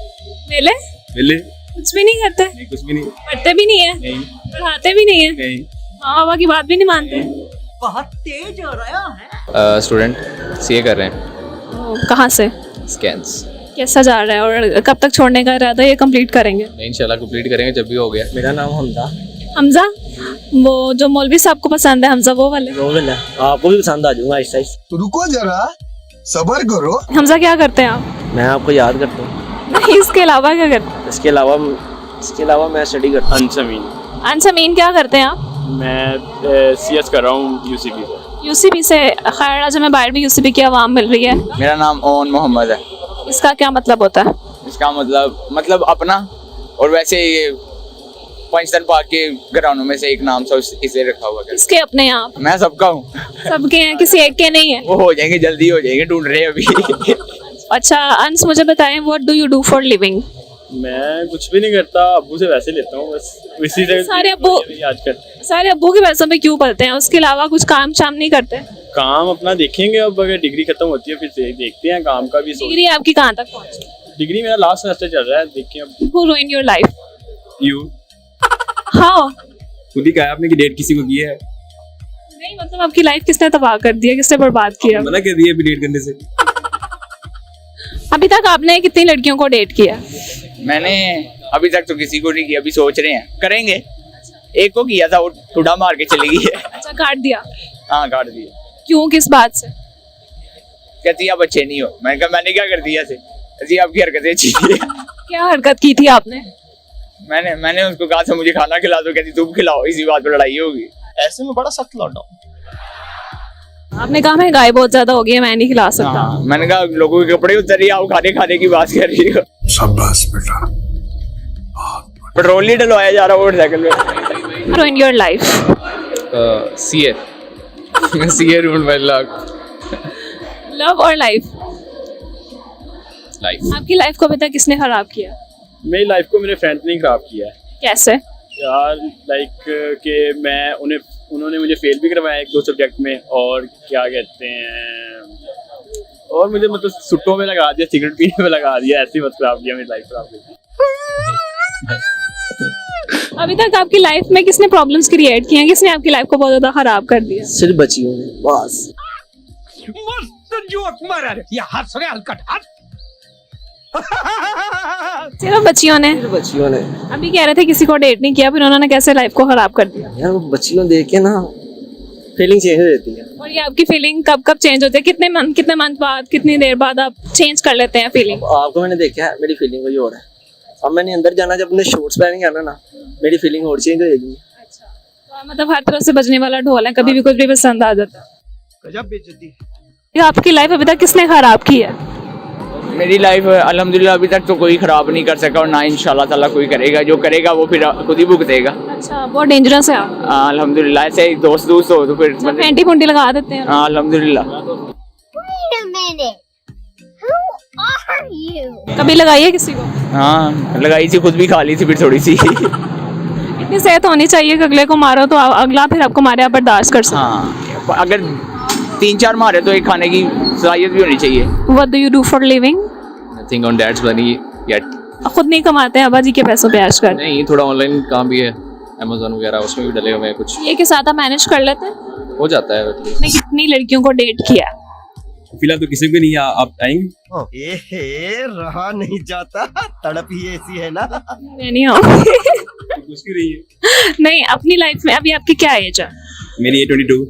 मेले
मिले?
कुछ भी नहीं करते?
नहीं, कुछ भी नहीं।
पढ़ते भी नहीं है?
नहीं।
पढ़ाते भी नहीं है?
नहीं।
माँ बाबा की बात भी नहीं मानते?
स्टूडेंट सीए कर रहे हैं।
कहाँ से?
स्कैन्स।
कैसा जा रहा है और कब तक छोड़ने का इरादा है, ये कंप्लीट करेंगे?
इंशाल्लाह कंप्लीट करेंगे जब भी हो गया।
मेरा नाम हमजा।
हमजा? वो जो मौलवी साहब को पसंद है, हमजा वो वाले?
वो वाला आपको भी पसंद आ जाऊंगा आहिस्ता आहिस्ता।
रुको जरा, सबर करो।
हमजा क्या करते हैं आप?
मैं आपको याद करता हूँ।
नहीं, इसके अलावा क्या करते हैं?
इसके अलावा मैं स्टडी करता हूँ।
अनसमीन क्या करते हैं आप?
मैं सीएस कर रहा हूँ यूसीबी से।
यूसीबी से? खैर, आज हमें बाहर भी यूसीबी की आवाम मिल रही है।
मेरा नाम ओन मोहम्मद है।
इसका क्या मतलब होता है?
इसका मतलब अपना, और वैसे ये पंचतन पार्क के ग्राउंडों में से एक नाम सा इसे रखा हुआ है।
इसके अपने आप?
मैं सबका हूँ।
सबके हैं, किसी एक के नहीं है?
वो हो जाएंगे, जल्दी हो जाएंगे, ढूंढ रहे हैं अभी।
अच्छा अंस, मुझे बताएं, what do you do for living?
मैं कुछ भी नहीं करता, अब्बू से वैसे लेता हूँ बस। इसी से
सारे अब्बू के पैसों पे क्यों पलते हैं? उसके अलावा कुछ काम शाम नहीं करते?
काम अपना देखेंगे, अब अगर डिग्री खत्म होती है फिर देखते हैं काम का भी।
डिग्री आपकी कहाँ तक पहुँची?
डिग्री मेरा लास्ट सेमेस्टर चल रहा है, देखिए अब।
Who ruined your life?
You
How?
खुद ही कहा आपने कि डेट किसी को की है।
नहीं, मतलब आपकी लाइफ किसने तबाह कर दिया, किसने बर्बाद किया?
मना कर दिया अभी डेट करने से।
अभी तक आपने कितनी लड़कियों को डेट किया?
मैंने अभी तक तो किसी को नहीं किया, अभी सोच रहे हैं, करेंगे। एक को किया था, वो ठुडा मार के चली गई है।
अच्छा, काट दिया?
हाँ, काट दिया।
क्यों, किस बात से?
कहती आप अच्छे नहीं हो। मैंने कहा मैंने क्या कर दिया से? जी आपकी हरकतें अच्छी थी।
क्या हरकत की थी आपने?
मैंने उसको कहा था मुझे खाना खिला दो, कहती तुम खिलाओ, इसी बात पर लड़ाई होगी।
ऐसे में बड़ा सख्त लौटा हूँ।
आपने कहा महंगाई बहुत ज्यादा हो गई है, मैं नहीं खिला सकता।
हाँ, मैंने कहा लोगों के कपड़े उतर रही है, आप खाने खाने की बात कर रही हो।
शाबाश बेटा।
पेट्रोल नहीं डलवाया जा रहा मोटरसाइकिल में।
Ruin your life?
CA rule my luck.
Love और लाइफ?
लाइफ।
आपकी लाइफ को अभी तक किसने खराब किया?
मेरी लाइफ को मेरे फ्रेंड ने खराब किया है।
कैसे?
यार लाइक कि मैं उन्हें उन्होंने मुझे फेल भी करवाया 1-2 सब्जेक्ट में, और क्या कहते हैं, और मुझे मतलब सुट्टों में लगा दिया, सिगरेट पीने में लगा दिया, ऐसे ही मत खराब किया, मेरी लाइफ खराब की।
अभी तक आपकी लाइफ में किसने प्रॉब्लम्स क्रिएट की हैं, किसने आपकी लाइफ को बहुत ज्यादा खराब कर दिया?
सिर्फ बच्चियों ने, बस।
सिर्फ बच्चियों ने?
सिर्फ बच्चियों ने।
अभी कह रहे थे किसी को डेट नहीं किया, फिर उन्होंने कैसे लाइफ को खराब कर दिया?
यार वो बच्चियों देख के ना फीलिंग चेंज हो जाती है।
और ये आपकी फीलिंग कब कब चेंज होती है? कितने मंथ बाद, कितनी देर बाद आप चेंज कर लेते हैं फीलिंग?
आपको मैंने देखा है, मेरी फीलिंग वही हो रहा है। अब मैंने अंदर जाना, जब अपने शॉर्ट्स पहनेंगे आना ना, मेरी फीलिंग और चेंज हो जाएगी।
अच्छा, तो मतलब हर तरफ से बजने वाला ढोल है, कभी भी कुछ भी पसंद आ जाता है।
गजब बेइज्जती।
ये आपकी लाइफ अभी तक किसने खराब की है?
मेरी लाइफ अल्हम्दुलिल्लाह अभी तक तो कोई ख़राब नहीं कर सका, और ना इंशाल्लाह ताला कोई करेगा। जो करेगा वो फिर खुद ही भुगतेगा।
अच्छा, बहुत डेंजरस है आप।
अल्हम्दुलिल्लाह, ऐसे ही दोस्त हो तो फिर
फैंटी फुंटी लगा देते हैं।
अल्हम्दुलिल्लाह।
कभी लगाई है किसी को?
हाँ लगाई थी, खुद भी खा ली थी फिर थोड़ी सी।
इतनी सेहत होनी चाहिए कि अगले को मारो तो अगला फिर आपको मारे, आप बर्दाश्त कर सकते।
हाँ, अगर 3-4 मारे तो एक खाने की सलाहियत भी होनी चाहिए।
What do you do for living?
Nothing on dad's money yet.
खुद नहीं कमाते हैं, अब्बाजी के पैसों पे ऐश करते हैं।
नहीं, थोड़ा ऑनलाइन काम भी है, Amazon वगैरह, उसमें भी डले हुए हैं कुछ।
ये के साथ आप मैनेज कर लेते हैं?
हो जाता है।
आपने कितनी लड़कियों को डेट किया?
फिलहाल तो किसी को नहीं, आप आएंगे?
ए रहा नहीं जाता, तड़प ही ऐसी है ना।
मैं नहीं आऊंगी।
उसकी रही है।
नहीं, अपनी लाइफ में अभी आपकी क्या एज है?
मेरी ये 22।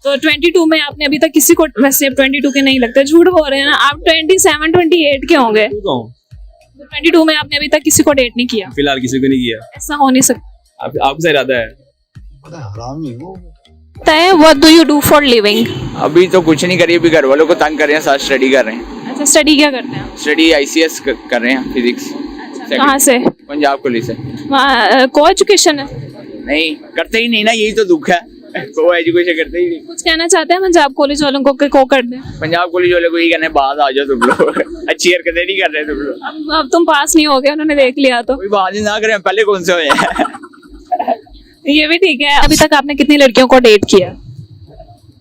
तो 22 में आपने अभी तक किसी को, वैसे 22 के नहीं लगते, झूठ बोल रहे हैं ना आप, 27-28 के होंगे। तो 22 में आपने अभी तक किसी को डेट नहीं किया?
फिलहाल किसी को नहीं किया।
ऐसा हो नहीं सकता।
आपका इरादा है?
What do you do for living?
अभी तो कुछ नहीं करिए, अभी घर वालों को तंग कर रहे हैं, साथ स्टडी कर रहे हैं।
अच्छा, स्टडी क्या करते हैं?
स्टडी ICS कर रहे हैं, फिजिक्स।
कहाँ से?
पंजाब कॉलेज से।
को एजुकेशन है?
नहीं करते ही नहीं ना, यही तो दुख है, को एजुकेशन करते ही नहीं।
कुछ कहना चाहते हैं पंजाब कॉलेज वालों को कि को कर दें?
पंजाब कॉलेज वाले को यही कहने, बात आ जाओ तुम लोग। अच्छी हरकतें नहीं कर रहे तुम लोग।
अब तुम पास नहीं हो गए, उन्होंने देख लिया तो।
कोई बात ही ना करें, पहले कौन से हुए हैं।
ये भी ठीक है। अभी तक आपने कितनी लड़कियों को डेट किया?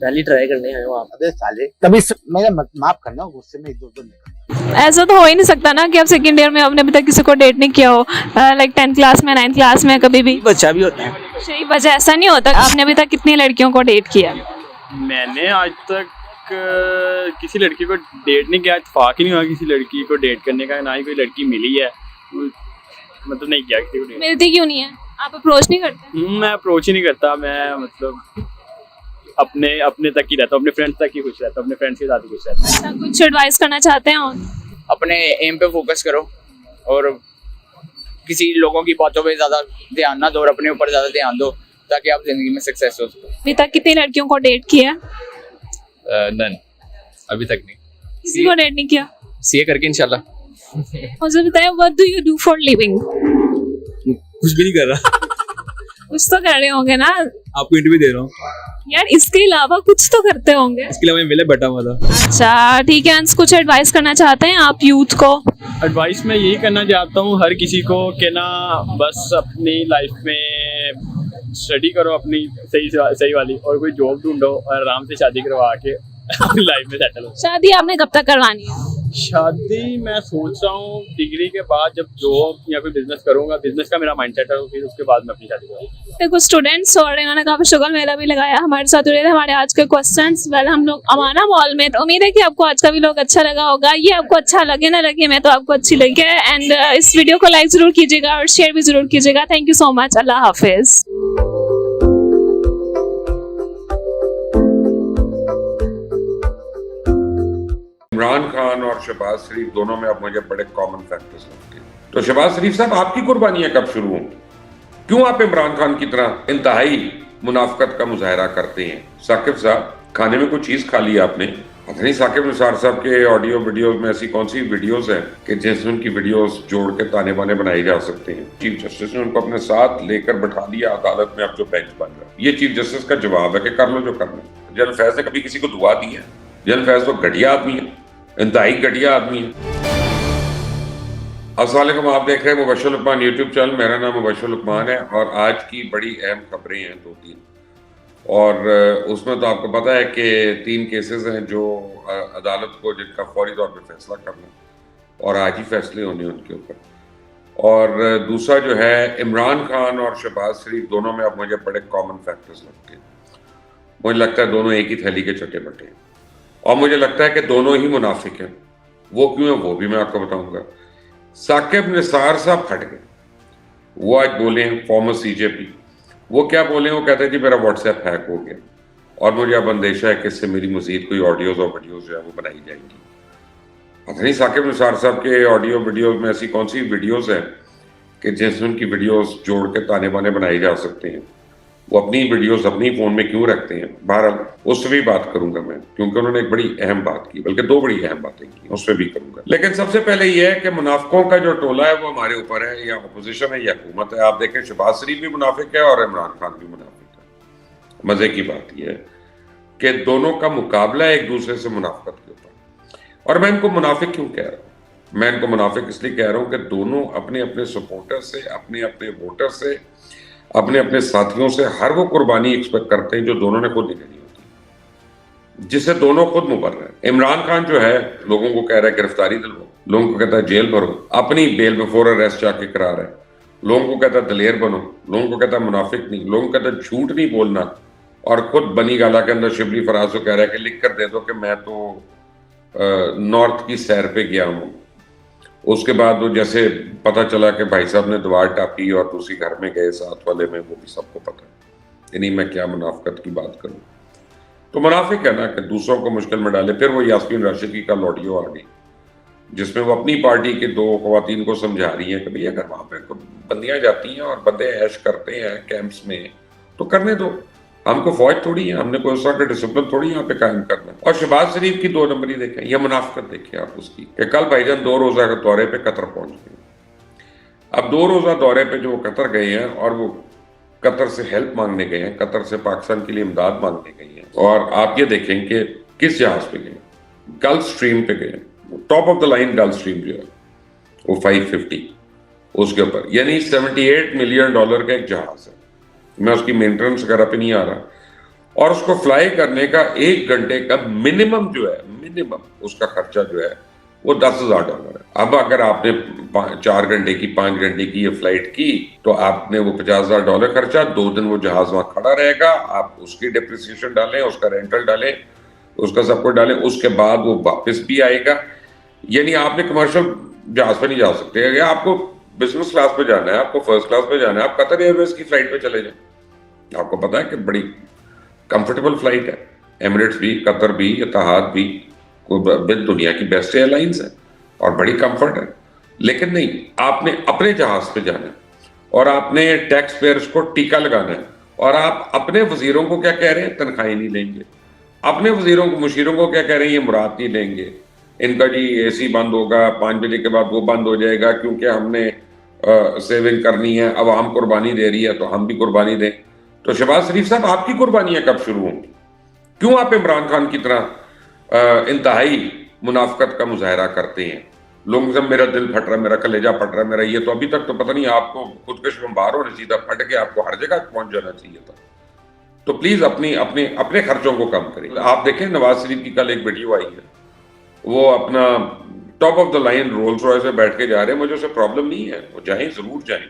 पहली ट्राई करने आए हो आप।
अबे साले कभी मेरा माफ करना, गुस्से में इधर-उधर निकल।
ऐसा तो हो ही नहीं सकता ना कि आप सेकंड ईयर में आपने अभी तक किसी को डेट नहीं किया हो, लाइक 10th क्लास में, 9th क्लास में, कभी भी
बच्चा भी होता है।
सही वजह ऐसा नहीं होता। आपने अभी तक कितनी लड़कियों को डेट किया?
मैंने आज तक किसी लड़की को डेट नहीं किया, इत्तेफाक ही नहीं हुआ किसी लड़की को डेट करने का, ना ही कोई लड़की मिली है, मतलब नहीं किया किसी को डेट।
मिलती क्यों नहीं है? आप अप्रोच नहीं करते?
मैं अप्रोच ही नहीं करता, मैं मतलब अपने तक ही रहता हूँ, अपने फ्रेंड्स तक ही खुश रहता हूँ, अपने फ्रेंड्स के साथ ही खुश रहता हूँ।
अच्छा, कुछ एडवाइस करना चाहते हैं और?
अपने एम पे फोकस करो, और किसी लोगों की बातों पे ज्यादा ध्यान ना दो, और अपने ऊपर ज्यादा ध्यान दो, ताकि आप जिंदगी में सक्सेस हो सको।
अभी तक कितनी लड़कियों को डेट किया?
नन, अभी तक नहीं।
किसी को डेट नहीं किया?
सीए करके इंशाल्लाह।
मुझे बताएं, what do you do for living?
कुछ भी नहीं कर रहा।
कुछ तो कर रहे होंगे ना?
आपको इंटरव्यू दे रहा हूँ
यार, इसके अलावा कुछ तो करते होंगे।
इसके अलावा मैं मेले बैठा हुआ था।
अच्छा ठीक है, अंश कुछ एडवाइस करना चाहते हैं आप यूथ को?
एडवाइस मैं यही करना चाहता हूँ हर किसी को कि ना, बस अपनी लाइफ में स्टडी करो अपनी सही वाली, और कोई जॉब ढूंढो और आराम से शादी करवा के अपनी लाइफ में सेटल हो।
शादी आपने कब तक करवानी है?
शादी मैं सोच रहा हूँ डिग्री के बाद, जब जॉब या कोई बिजनेस करूंगा, बिजनेस का मेरा माइंडसेट है, फिर उसके बाद मैं अपनी शादी करूँगा।
कुछ स्टूडेंट्स और इन्होंने काफी शुगल मेला भी लगाया हमारे साथ जुड़े थे। हमारे आज के क्वेश्चंस वेल हम लोग अमाना मॉल में, तो उम्मीद है कि आपको आज का भी लोग अच्छा लगा होगा। ये आपको अच्छा लगे ना लगे, मैं तो आपको अच्छी लगी है। एंड इस वीडियो को लाइक जरूर कीजिएगा और शेयर भी जरूर कीजिएगा। Thank you so much. अल्लाह हाफिज।
इमरान खान और शहबाज शरीफ दोनों में अब मुझे बड़े कॉमन फैक्टर्स लगते हैं। तो शहबाज शरीफ साहब, आपकी कुर्बानियां कब शुरू हों? क्यों आप इमरान खान की तरह इंतहाई मुनाफकत का मुजाहरा करते हैं? साकिब साहब, खाने में कोई चीज खा ली आपने? पता नहीं साकिब निसार साहब के ऑडियो वीडियोस में ऐसी कौन सी वीडियोस हैं कि जिसमें उनकी वीडियोस जोड़ के ताने बाने बनाए जा सकते हैं। चीफ जस्टिस ने उनको अपने साथ लेकर बैठा दिया अदालत में, अब जो बेंच बन रहा है, ये चीफ जस्टिस का जवाब है कि कर लो जो करना है। जनरल फैज ने कभी किसी को दुआ दी है? जनरल फैज तो घटिया आदमी है, इंतहाई घटिया आदमी है। अस्सलाम वालेकुम, आप देख रहे हैं मुबश्शिर लुकमान यूट्यूब चैनल। मेरा नाम मुबश्शिर लुकमान है और आज की बड़ी अहम खबरें हैं 2-3। और उसमें तो आपको पता है कि 3 केसेस हैं जो अदालत को जिनका फौरी तौर पे फैसला करना और आज ही फैसले होने उनके ऊपर। और दूसरा जो है इमरान खान और शहबाज शरीफ दोनों में अब मुझे बड़े कॉमन फैक्टर्स लगते हैं। मुझे लगता है दोनों एक ही थैली के चट्टे बट्टे हैं और मुझे लगता है कि दोनों ही मुनाफिक हैं। वो क्यों है वो भी मैं आपको बताऊंगा। साकिब निसार साहब फट गए, वो आज बोले हैं, फॉर्मर सीजेपी, वो क्या बोले, वो कहते हैं जी मेरा व्हाट्सएप हैक हो गया और मुझे अब अंदेशा है कि इससे मेरी मजीद कोई ऑडियोज और वीडियोज जो है वो बनाई जाएंगी। पता नहीं साकिब निसार साहब के ऑडियो वीडियो में ऐसी कौन सी वीडियोज हैं कि जिसमें उनकी वीडियोज जोड़ के ताने बाने बनाए जा सकते हैं। वो अपनी वीडियोस अपनी फोन में क्यों रखते हैं। बहरहाल उससे भी बात करूंगा मैं, क्योंकि उन्होंने एक बड़ी अहम बात की, बल्कि 2 बड़ी अहम बातें की, उससे भी करूंगा। लेकिन सबसे पहले ये है कि मुनाफिकों का जो टोला है वो हमारे ऊपर है, या अपोजिशन है या हुकूमत है। आप देखें शहबाज शरीफ भी मुनाफिक है और इमरान खान भी मुनाफिक है। मजे की बात यह है कि दोनों का मुकाबला है एक दूसरे से मुनाफिकत के ऊपर। और मैं इनको मुनाफिक क्यों कह रहा हूँ? मैं इनको मुनाफिक इसलिए कह रहा हूँ कि दोनों अपने अपने सपोर्टर से, अपने अपने वोटर से, अपने अपने साथियों से हर वो कुर्बानी एक्सपेक्ट करते हैं जो दोनों ने खुद नहीं लेनी होती, जिससे दोनों खुद मुबर्रर हैं। इमरान खान जो है लोगों को कह रहा है गिरफ्तारी दिलवाओ, लोगों को कहता है जेल भरो, अपनी बेल बिफोर अरेस्ट जाके करा रहा है, लोगों को कहता है दलेर बनो, लोगों को कहता है मुनाफिक नहीं, लोगों को कहता है झूठ नहीं बोलना, और खुद बनी गाला के अंदर शिबली फराज को कह रहा है कि लिख कर दे दो कि मैं तो नॉर्थ की सैर पे गया हूँ। उसके बाद वो जैसे पता चला कि भाई साहब ने दीवार टापी और दूसरी घर में गए साथ वाले में, वो भी सबको पता है। यानी मैं क्या मुनाफिकत की बात करूं। तो मुनाफिक है ना कि दूसरों को मुश्किल में डाले। फिर वो यास्मीन राशिदी का ऑडियो आ गई जिसमें वो अपनी पार्टी के 2 खवातीन को समझा रही हैं कि भाई अगर वहां पे बंदियां जाती हैं और बंदे ऐश करते हैं कैंप्स में तो करने दो, हमको फौज थोड़ी है, हमने कोई उस तरह का डिसिप्लिन थोड़ी यहाँ पे कायम करना। और शहबाज शरीफ की 2 नंबरी देखें, यह मुनाफिकत देखें आप उसकी कि कल भाईजान 2 रोजा के दौरे पे कतर पहुंच गए। अब 2 रोजा दौरे पे जो वो कतर गए हैं और वो कतर से हेल्प मांगने गए हैं, कतर से पाकिस्तान के लिए इमदाद मांगने गए हैं। और आप ये देखें कि किस जहाज पे गए, गल्फ स्ट्रीम पे गए, top of the line gulf stream जो है वो 550 उसके ऊपर, यानी $78 मिलियन का एक जहाज है। मैं उसकी मेंटेनेंस वगैरह पे नहीं आ रहा, और उसको फ्लाई करने का 1 घंटे का मिनिमम जो है, मिनिमम उसका खर्चा जो है वो $10,000 है। अब अगर आपने 4 घंटे की 5 घंटे की ये फ्लाइट की तो आपने वो $50,000 खर्चा, 2 दिन वो जहाज वहां खड़ा रहेगा, आप उसकी डिप्रिसिएशन डालें, उसका रेंटल डालें, उसका सब कुछ डालें, उसके बाद वो वापस भी आएगा। यानी आपने कमर्शियल जहाज पे नहीं जा सकते, अगर आपको बिजनेस क्लास पे जाना है, आपको फर्स्ट क्लास पे जाना है, आप कतर एयरवेज की फ्लाइट पे चले जाएं। आपको पता है कि बड़ी कंफर्टेबल फ्लाइट है, एमिरेट्स भी, कतर भी, इत्तेहाद भी, दुनिया की बेस्ट एयरलाइंस है और बड़ी कंफर्ट है। लेकिन नहीं, आपने अपने जहाज पे जाना है और आपने टैक्स पेयर्स को टीका लगाना है, और आप अपने वजीरों को क्या कह रहे हैं, तनख्वाही नहीं लेंगे। अपने वजीरों को, मुशीरों को क्या कह रहे हैं, ये मुराद नहीं लेंगे, इनका जी एसी बंद होगा, 5 बजे के बाद वो बंद हो जाएगा क्योंकि हमने सेविंग करनी है, अवाम कुर्बानी दे रही है तो हम भी कुर्बानी दें। तो शहबाज शरीफ साहब आपकी कुर्बानियां कब शुरू होंगी? क्यों आप इमरान खान की तरह इंतहाई मुनाफिकत का मुजाहरा करते हैं? लोगों से मेरा दिल फट रहा है, मेरा कलेजा फट रहा है, मेरा ये, तो अभी तक तो पता नहीं आपको खुदकश बम्बार होने, सीधा फट के आपको हर जगह पहुंच जाना चाहिए था। तो प्लीज अपने खर्चों को कम करें। आप देखें नवाज शरीफ की कल एक वीडियो आई है, वो अपना top of the line Rolls Royce में बैठ के जा रहे हैं। मुझे उससे प्रॉब्लम नहीं है, वो जाएं, जरूर जाएं,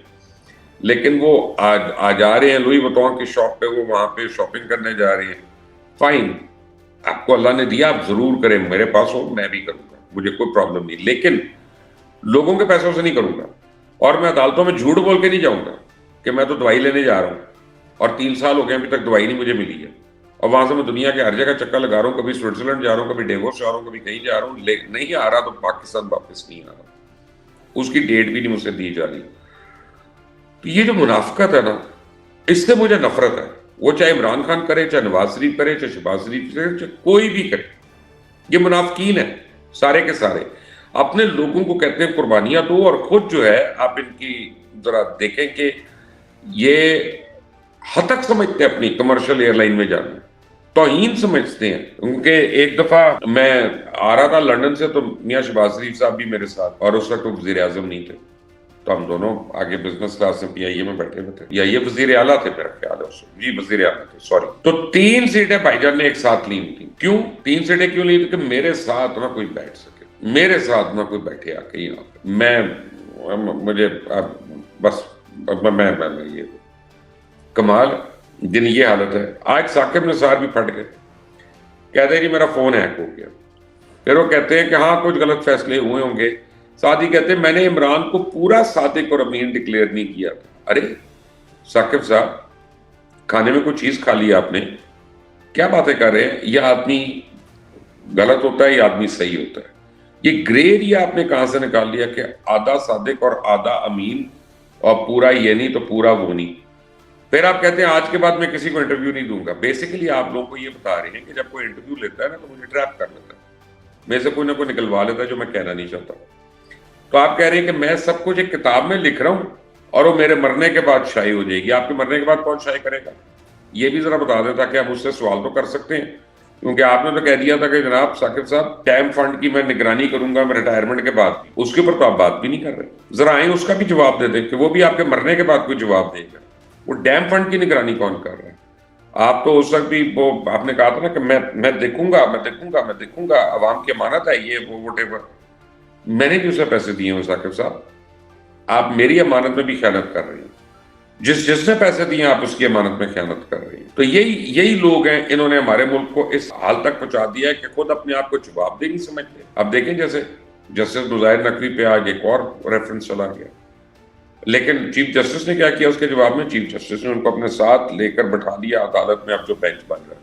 लेकिन वो आ जा रहे हैं लुई वुइटन की शॉप पे, वो वहां पे शॉपिंग करने जा रहे हैं। फाइन, आपको अल्लाह ने दिया, आप जरूर करें, मेरे पास हो मैं भी करूंगा, मुझे कोई प्रॉब्लम नहीं, लेकिन लोगों के पैसों से नहीं करूंगा। और मैं अदालतों में झूठ बोल के नहीं जाऊंगा कि मैं तो दवाई लेने जा रहा हूं और 3 साल हो गए अभी तक दवाई नहीं मुझे मिली है, और वहां से मैं दुनिया के हर जगह चक्कर लगा रहा हूँ, कभी स्विट्जरलैंड जा रहा हूँ, कभी डेवोस जा रहा हूँ, कभी कहीं जा रहा हूँ, लेकिन नहीं आ रहा तो पाकिस्तान वापस नहीं आ रहा, उसकी डेट भी नहीं मुझसे दी जा रही। तो ये जो मुनाफिकत है ना, इससे मुझे नफरत है। वो चाहे इमरान खान करे, चाहे नवाज शरीफ करे, चाहे शहबाज शरीफ करे, चाहे कोई भी करे, ये मुनाफिकीन है सारे के सारे। अपने लोगों को कहते हैं कुर्बानियां दो, और खुद जो है आप इनकी जरा देखें कि ये हद तक समझते हैं अपनी कमर्शियल एयरलाइन में जाना, तौहीन समझते हैं। उनके एक दफा मैं आ रहा था लंदन से, तो मियां शहबाज शरीफ साहब भी मेरे साथ, और उस वक्त वज़ीर आज़म नहीं थे, तो हम दोनों आगे बिजनेस क्लास में PIA में बैठे हुए थे, या ये वजीर आला थे मेरा ख्याल है उस वक्त। जी वजीर आला थे, सॉरी। तो 3 सीटें भाईजान ने एक साथ ली थी। क्यों 3 सीटें क्यों ली थी? कि मेरे साथ ना कोई बैठ सके, मेरे साथ ना कोई बैठे आके यहाँ पे। मुझे बस मैं ये कमाल दिन ये हालत है। आज साकिब निसार भी फट गए, कहते हैं कि मेरा फोन हैक हो गया। फिर वो कहते हैं कि हाँ कुछ गलत फैसले हुए होंगे। साथ ही कहते हैं मैंने इमरान को पूरा सादिक और अमीन डिक्लेयर नहीं किया था। अरे साकिब साहब, खाने में कोई चीज खा ली आपने, क्या बातें कर रहे हैं? यह आदमी गलत होता है, यह आदमी सही होता है? ये ग्रे एरिया आपने कहां से निकाल लिया कि आधा सादिक और आधा अमीन और पूरा ये नहीं तो पूरा वो नहीं। फिर आप कहते हैं आज के बाद मैं किसी को इंटरव्यू नहीं दूंगा। बेसिकली आप लोगों को ये बता रहे हैं कि जब कोई इंटरव्यू लेता है ना तो मुझे ट्रैप कर लेता है, मेरे से कोई ना कोई निकलवा लेता है जो मैं कहना नहीं चाहता। तो आप कह रहे हैं कि मैं सब कुछ एक किताब में लिख रहा हूं और वो मेरे मरने के बाद शाये हो जाएगी। आपके मरने के बाद कौन शाये करेगा? ये भी जरा बता देता कि आप मुझसे सवाल तो कर सकते हैं, क्योंकि आपने तो कह दिया था कि जनाब साकिब साहब टैम फंड की मैं निगरानी करूंगा मैं रिटायरमेंट के बाद। उसके ऊपर तो आप बात भी नहीं कर रहे। जरा आए उसका भी जवाब दे दें कि वो भी आपके मरने के बाद कोई जवाब देगा। वो डैम फंड की निगरानी कौन कर रहा है? आप तो उस वक्त भी वो आपने कहा था ना कि मैं देखूंगा, अवाम की अमानत है ये वो वोटेवर। मैंने भी उसे पैसे दिए हैं साकिब साहब, आप मेरी अमानत में भी खयानत कर रहे हैं। जिसने पैसे दिए आप उसकी अमानत में खयानत कर रहे हैं। तो यही लोग हैं, इन्होंने हमारे मुल्क को इस हाल तक पहुंचा दिया है कि खुद अपने आप को जवाबदेह नहीं समझते। अब देखें जैसे जस्टिस मुजाहिर नकवी पे आज एक और रेफरेंस चला गया, लेकिन चीफ जस्टिस ने क्या किया उसके जवाब में? चीफ जस्टिस ने उनको अपने साथ लेकर बैठा दिया अदालत में। अब जो बेंच बन रहा है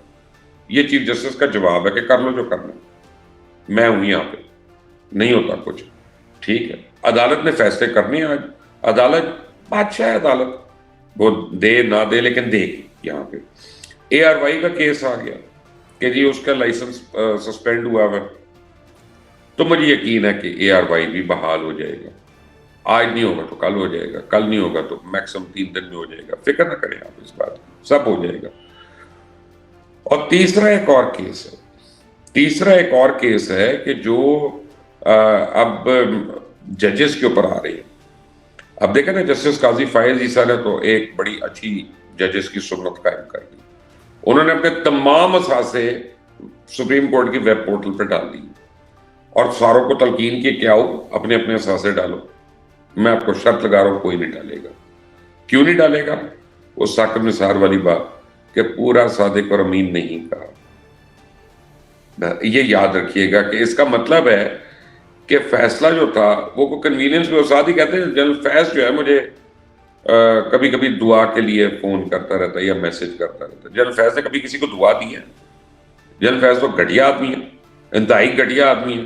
ये चीफ जस्टिस का जवाब है कि कर लो जो करना, मैं हूं यहाँ पे, नहीं होता कुछ, ठीक है। अदालत ने फैसले करने हैं। आज अदालत बादशाह है, अदालत वो दे ना दे लेकिन देगी। यहाँ पे ARY का केस आ गया कि जी उसका लाइसेंस सस्पेंड हुआ है, तो मुझे यकीन है कि ARY भी बहाल हो जाएगा। आज नहीं होगा तो कल हो जाएगा, कल नहीं होगा तो मैक्सिमम 3 दिन में हो जाएगा। फिक्र ना करें आप इस बात की, सब हो जाएगा। और तीसरा एक और केस है कि जो अब जजेस के ऊपर आ रही है। अब देखें ना, जस्टिस काजी फायज ईसा ने तो एक बड़ी अच्छी जजेस की सुन्नत कायम कर दी। उन्होंने अपने तमाम असासे सुप्रीम कोर्ट की वेब पोर्टल पर डाल दी और सारों को तलकीन की क्या हो अपने अपने असासे डालो। मैं आपको शर्त लगा रहा हूं कोई नहीं डालेगा। क्यों नहीं डालेगा? वो साकिब निसार वाली बात कि पूरा सादिक और अमीन नहीं कहा। ये याद रखिएगा कि इसका मतलब है कि फैसला जो था वो कन्वीनियंस में। साथ ही कहते हैं जनरल फैज जो है मुझे कभी कभी दुआ के लिए फोन करता रहता है या मैसेज करता रहता है। जनरल फैज ने कभी किसी को दुआ दी है? जनरल फैज तो घटिया आदमी है, इंतहाई घटिया आदमी है।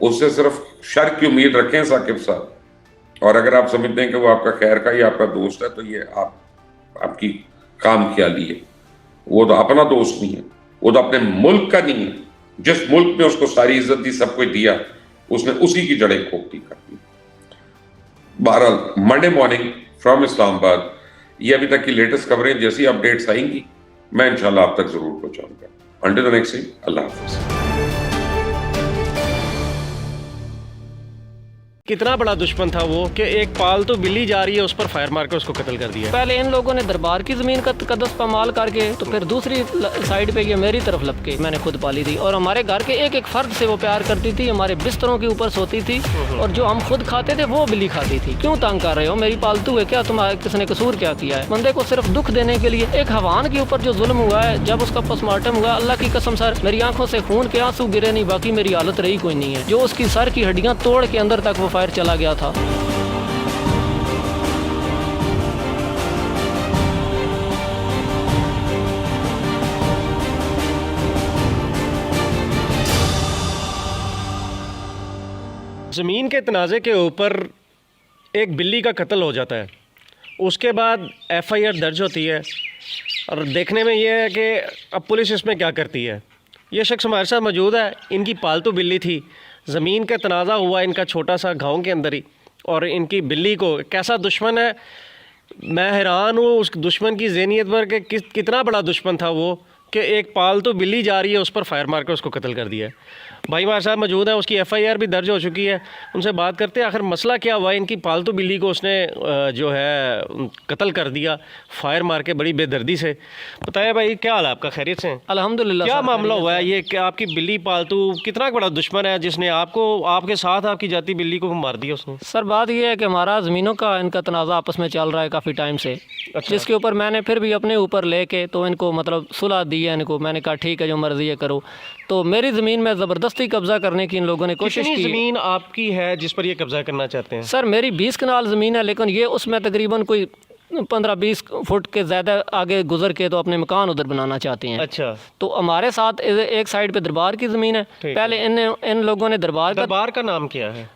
उससे सिर्फ शर की उम्मीद रखें साकिब साहब। और अगर आप समझते हैं कि वो आपका खैर का ही आपका दोस्त है तो ये आपकी काम ख्याली है। वो तो अपना दोस्त नहीं है, वो तो अपने मुल्क का नहीं है। जिस मुल्क में उसको सारी इज्जत दी, सब कुछ दिया, उसने उसी की जड़ें खोखती कर दी। बहरहाल मंडे मॉर्निंग फ्रॉम इस्लामाबाद, ये अभी तक की लेटेस्ट खबरें, जैसी अपडेट्स आएंगी मैं इंशाल्लाह आप तक जरूर पहुंचाऊंगा। अंटिल द नेक्स्ट टाइम, अल्लाह हाफिज।
कितना बड़ा दुश्मन था वो कि एक पालतू बिल्ली जा रही है उस पर फायर मार कर उसको कत्ल कर दिया। पहले इन लोगों ने दरबार की जमीन का तकद्दुस पामाल करके तो फिर दूसरी साइड पे ये मेरी तरफ लपके मैंने खुद पाली थी। और हमारे घर के एक एक फर्द से वो प्यार करती थी, हमारे बिस्तरों के ऊपर सोती थी और जो हम खुद खाते थे वो बिल्ली खाती थी। क्यों तंग कर रहे हो? मेरी पालतू है क्या? तुम्हारे किसने कसूर क्या किया है? बंदे को सिर्फ दुख देने के लिए। एक हवान के ऊपर जो जुल्म हुआ है, जब उसका पोस्टमार्टम हुआ, अल्लाह की कसम सर मेरी आंखों से खून के आंसू गिरे नहीं, बाकी मेरी हालत रही कोई नहीं है। जो उसकी सर की हड्डियां तोड़ के अंदर तक वो फायर चला गया था। ज़मीन के तनाज़े के ऊपर एक बिल्ली का कत्ल हो जाता है, उसके बाद FIR दर्ज होती है और देखने में ये है कि अब पुलिस इसमें क्या करती है। ये शख्स हमारे साथ मौजूद है, इनकी पालतू बिल्ली थी, ज़मीन का तनाज़ा हुआ इनका छोटा सा गांव के अंदर ही, और इनकी बिल्ली को कैसा दुश्मन है मैं हैरान हूँ उस दुश्मन की ज़हनियत पर कि कितना बड़ा दुश्मन था वो कि एक पालतू बिल्ली जा रही है, उस पर फायर मार कर उसको कत्ल कर दिया है। भाई हमारे साथ मौजूद है, उसकी FIR भी दर्ज हो चुकी है, उनसे बात करते हैं आखिर मसला क्या हुआ है। इनकी पालतू बिल्ली को उसने जो है कत्ल कर दिया फायर मार के, बड़ी बेदर्दी से। बताया भाई, क्या हाल है आपका, खैरियत से?
अल्हम्दुलिल्लाह।
क्या मामला हुआ है ये कि आपकी बिल्ली पालतू कितना बड़ा दुश्मन है जिसने आपको, आपके साथ आपकी जाती बिल्ली को मार दिया उसने?
सर बात ये है कि हमारा ज़मीनों का इनका तनाज़ा आपस में चल रहा है काफ़ी टाइम से, जिसके ऊपर मैंने फिर भी अपने ऊपर लेके तो इनको मतलब सुलह दी है इनको। मैंने कहा ठीक है जो मर्ज़ी है करो। तो मेरी ज़मीन में ज़बरदस्ती कब्ज़ा करने की इन लोगों ने कोशिश की।
ज़मीन आपकी है जिस पर ये कब्ज़ा करना चाहते हैं?
सर मेरी 20 कनाल ज़मीन है, लेकिन ये उसमें तकरीबन कोई 15-20 फुट के ज़्यादा आगे गुजर के तो अपने मकान उधर बनाना चाहते हैं।
अच्छा।
तो हमारे साथ एक साइड पे दरबार की ज़मीन है। पहले इन लोगों ने दरबार
का नाम क्या है?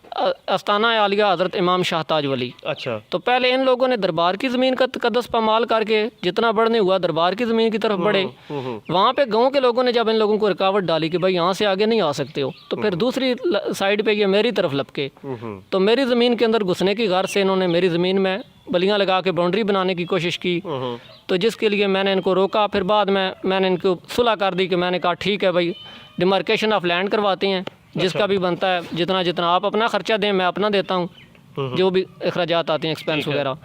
अस्ताना आलिया हज़रत इमाम शाहताज वली।
अच्छा।
तो पहले इन लोगों ने दरबार की ज़मीन का तकद्दुस पामाल करके जितना बढ़ने हुआ दरबार की ज़मीन की तरफ बढ़े। वहाँ पे गांव के लोगों ने जब इन लोगों को रुकावट डाली कि भाई यहाँ से आगे नहीं आ सकते हो, तो फिर दूसरी साइड पे ये मेरी तरफ लपके। तो मेरी ज़मीन के अंदर घुसने की गर्ज से इन्होंने मेरी ज़मीन में बलियाँ लगा के बाउंड्री बनाने की कोशिश की। तो जिसके लिए मैंने इनको रोका। फिर बाद में मैंने इनको सुलह कर दी कि मैंने कहा ठीक है भाई डिमार्केशन ऑफ लैंड करवाते हैं, जिसका भी बनता है जितना जितना आप अपना ख़र्चा दें मैं अपना देता हूँ, जो भी अखराजात आते हैं एक्सपेंस वगैरह।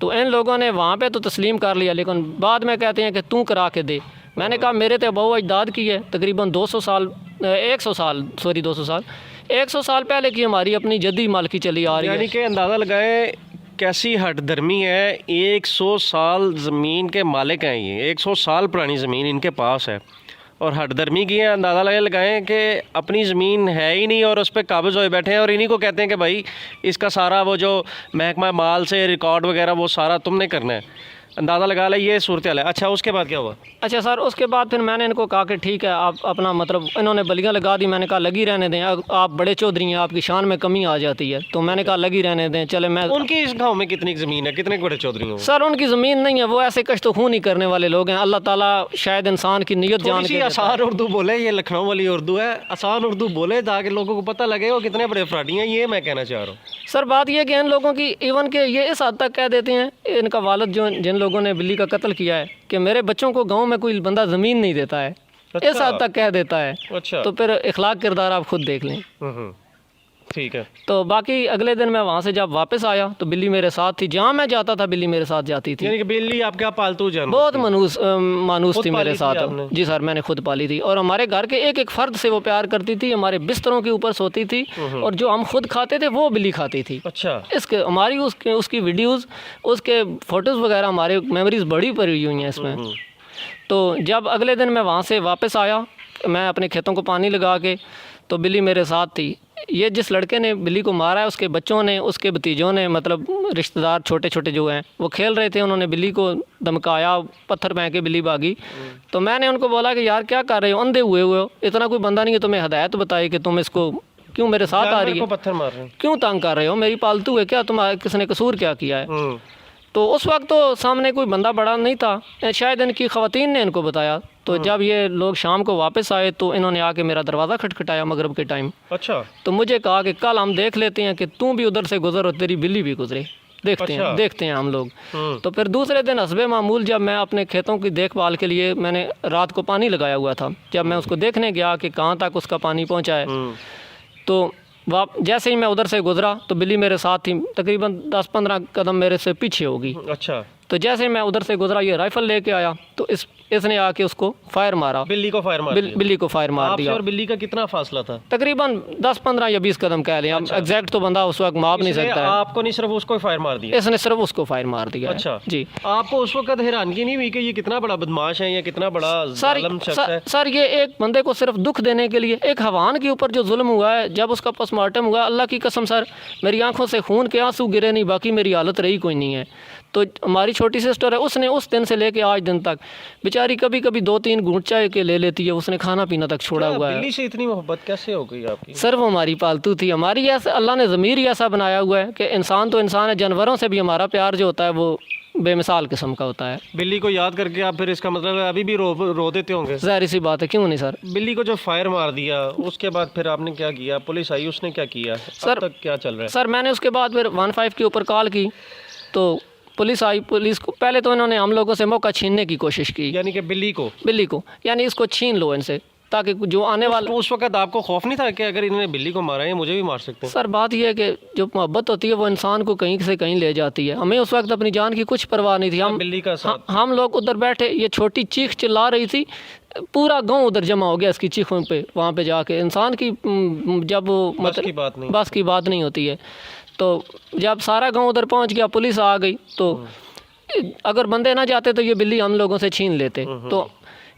तो इन लोगों ने वहाँ पे तो तस्लीम कर लिया, लेकिन बाद में कहते हैं कि तू करा के दे। मैंने कहा मेरे तो बहु अजदाद की है, तकरीबन 100 साल पहले की हमारी अपनी जद्दी मालकी चली आ रही है।
यानी कि अंदाज़ा लगाए कैसी हट धर्मी है। 100 साल ज़मीन के मालिक हैं ये, 100 साल पुरानी ज़मीन इनके पास है और हट धर्मी की है। अंदाज़ा लगाएं कि अपनी ज़मीन है ही नहीं और उस पर काबिज़ होए बैठे हैं और इन्हीं को कहते हैं कि भाई इसका सारा वो जो महकमा माल से रिकॉर्ड वगैरह वो सारा तुमने करना है। अंदाज़ा लगा ले ये सूरत हाल है। अच्छा उसके बाद क्या हुआ?
अच्छा सर उसके बाद फिर मैंने इनको कहा कि ठीक है आप अपना मतलब इन्होंने बलियाँ लगा दी। मैंने कहा लगी रहने दें, आप बड़े चौधरी हैं, आपकी शान में कमी आ जाती है। तो मैंने कहा लगी रहने दें। चले मैं
उनकी इस गाँव में कितनी ज़मीन है, कितने बड़े चौधरी हैं?
सर उनकी ज़मीन नहीं है, वो ऐसे कश्त खून नहीं करने वाले लोग हैं। अल्लाह ताला शायद इंसान की नीयत जान के
आसान उर्दू बोले, ये लखनऊ वाली उर्दू है, आसान उर्दू बोले ताकि लोगों को पता लगे वो कितने बड़े फ्राडी हैं। ये मैं कहना चाह रहा हूँ
सर। बात ये कि इन लोगों की इवन के ये इस हद तक कह देते हैं, इनका वालिद जो जिन लोगों ने बिल्ली का कत्ल किया है कि मेरे बच्चों को गांव में कोई बंदा ज़मीन नहीं देता है।
अच्छा।
इस हद तक कह देता है।
अच्छा।
तो फिर इखलाक किरदार आप खुद देख लें।
ठीक है।
तो बाकी अगले दिन मैं वहाँ से जब वापस आया तो बिल्ली मेरे साथ थी, जहाँ मैं जाता था बिल्ली मेरे साथ जाती थी।
यानी कि बिल्ली आपके यहाँ पालतू जानवर
बहुत मानूस थी मेरे साथ। जी सर मैंने खुद पाली थी और हमारे घर के एक एक फ़र्द से वो प्यार करती थी, हमारे बिस्तरों के ऊपर सोती थी और जो हम खुद खाते थे वो बिल्ली खाती थी।
अच्छा।
इसके हमारी उसकी वीडियोज़ उसके फ़ोटोज़ वगैरह हमारे मेमोरीज़ बड़ी पड़ी हुई हैं इसमें। तो जब अगले दिन मैं वहाँ से वापस आया, मैं अपने खेतों को पानी लगा के, तो बिल्ली मेरे साथ थी। ये जिस लड़के ने बिल्ली को मारा है उसके बच्चों ने, उसके भतीजों ने, मतलब रिश्तेदार छोटे छोटे जो हैं वो खेल रहे थे, उन्होंने बिल्ली को धमकाया, पत्थर फेंक के बिल्ली भागी। तो मैंने उनको बोला कि यार क्या कर रहे हो, अंधे हुए हो, इतना कोई बंदा नहीं है, तुम्हें हदायत बताई कि तुम इसको क्यों मेरे साथ आ रही है,
पत्थर मार रहे हो,
क्यों तंग कर रहे हो, मेरी पालतू है क्या, तुम किसने कसूर क्या किया है। तो उस वक्त तो सामने कोई बंदा बड़ा नहीं था, शायद इनकी ख़वातीन ने इनको बताया। तो जब ये लोग शाम को वापस आए तो इन्होंने आके मेरा दरवाज़ा खटखटाया मगरिब के टाइम।
अच्छा।
तो मुझे कहा कि कल हम देख लेते हैं कि तू भी उधर से गुजर और तेरी बिल्ली भी गुजरे, देखते हैं हम लोग। तो फिर दूसरे दिन हस्बे मामूल जब मैं अपने खेतों की देखभाल के लिए मैंने रात को पानी लगाया हुआ था, जब मैं उसको देखने गया कि कहाँ तक उसका पानी पहुँचा है, तो जैसे ही मैं उधर से गुजरा तो बिल्ली मेरे साथ थी, तकरीबन 10-15 कदम मेरे से पीछे होगी।
अच्छा।
तो जैसे मैं उधर से गुजरा ये राइफ़ल लेके आया तो इसने आके उसको फायर मारा,
बिल्ली को फायर मार
बिल्ली को फायर मार दिया।
और बिल्ली का कितना फासला था?
तकरीबन 10-15 या 20 कदम कह लें।
अच्छा।
एग्जैक्ट तो बंदा उस वक्त माप नहीं सकता है।
आपको नहीं सिर्फ उसको फायर मार दिया?
इसने सिर्फ उसको फायर मार दिया।
अच्छा
जी।
आपको उस वक्त हैरानगी नहीं हुई कि ये कितना बड़ा बदमाश है या कितना बड़ा जालिम शख्स है?
सर ये एक बंदे को सिर्फ दुख देने के लिए, एक हवान के ऊपर जो जुल्म हुआ है, जब उसका पोस्टमार्टम हुआ, अल्लाह की कसम सर मेरी आंखों से खून के आंसू गिरे नहीं, बाकी मेरी हालत रही कोई नहीं है। तो हमारी छोटी सिस्टर है, उसने उस दिन से लेके आज दिन तक बेचारी कभी कभी 2-3 घूंट चाय के ले लेती है, उसने खाना पीना तक छोड़ा हुआ है।
बिल्ली से इतनी मोहब्बत कैसे हो गई आपकी?
सर वो हमारी पालतू थी, हमारी ऐसा अल्लाह ने ज़मीर ही ऐसा बनाया हुआ है कि इंसान तो इंसान है, जानवरों से भी हमारा प्यार जो होता है वो बेमिसाल किस्म का होता है।
बिल्ली को याद करके आप फिर इसका मतलब है अभी भी रो देते होंगे?
ज़ाहिर सी बात है, क्यों नहीं सर।
बिल्ली को जो फायर मार दिया उसके बाद फिर आपने क्या किया? पुलिस आई, उसने क्या किया?
सर
अब तक क्या चल रहा है?
सर मैंने उसके बाद फिर 15 के ऊपर कॉल की तो
पुलिस आई, पुलिस को पहले तो इन्होंने हम लोगों से मौका छीनने की कोशिश की,
यानी कि बिल्ली को
यानी इसको छीन लो इनसे, ताकि जो आने वाला।
उस वक्त आपको खौफ नहीं था कि अगर इन्होंने बिल्ली को मारा है मुझे भी मार सकते हैं?
सर बात यह है कि जो मोहब्बत होती है वो इंसान को कहीं से कहीं ले जाती है। हमें उस वक्त अपनी जान की कुछ परवाह नहीं थी। हम
बिल्ली का साथ
हम लोग उधर बैठे, ये छोटी चीख चिल्ला रही थी, पूरा गांव उधर जमा हो गया इसकी चीखों पे। वहाँ पे जाके इंसान की जब मतलब बस की बात नहीं होती है, तो जब सारा गांव उधर पहुँच गया, पुलिस आ गई, तो अगर बंदे ना जाते तो ये बिल्ली हम लोगों से छीन लेते। तो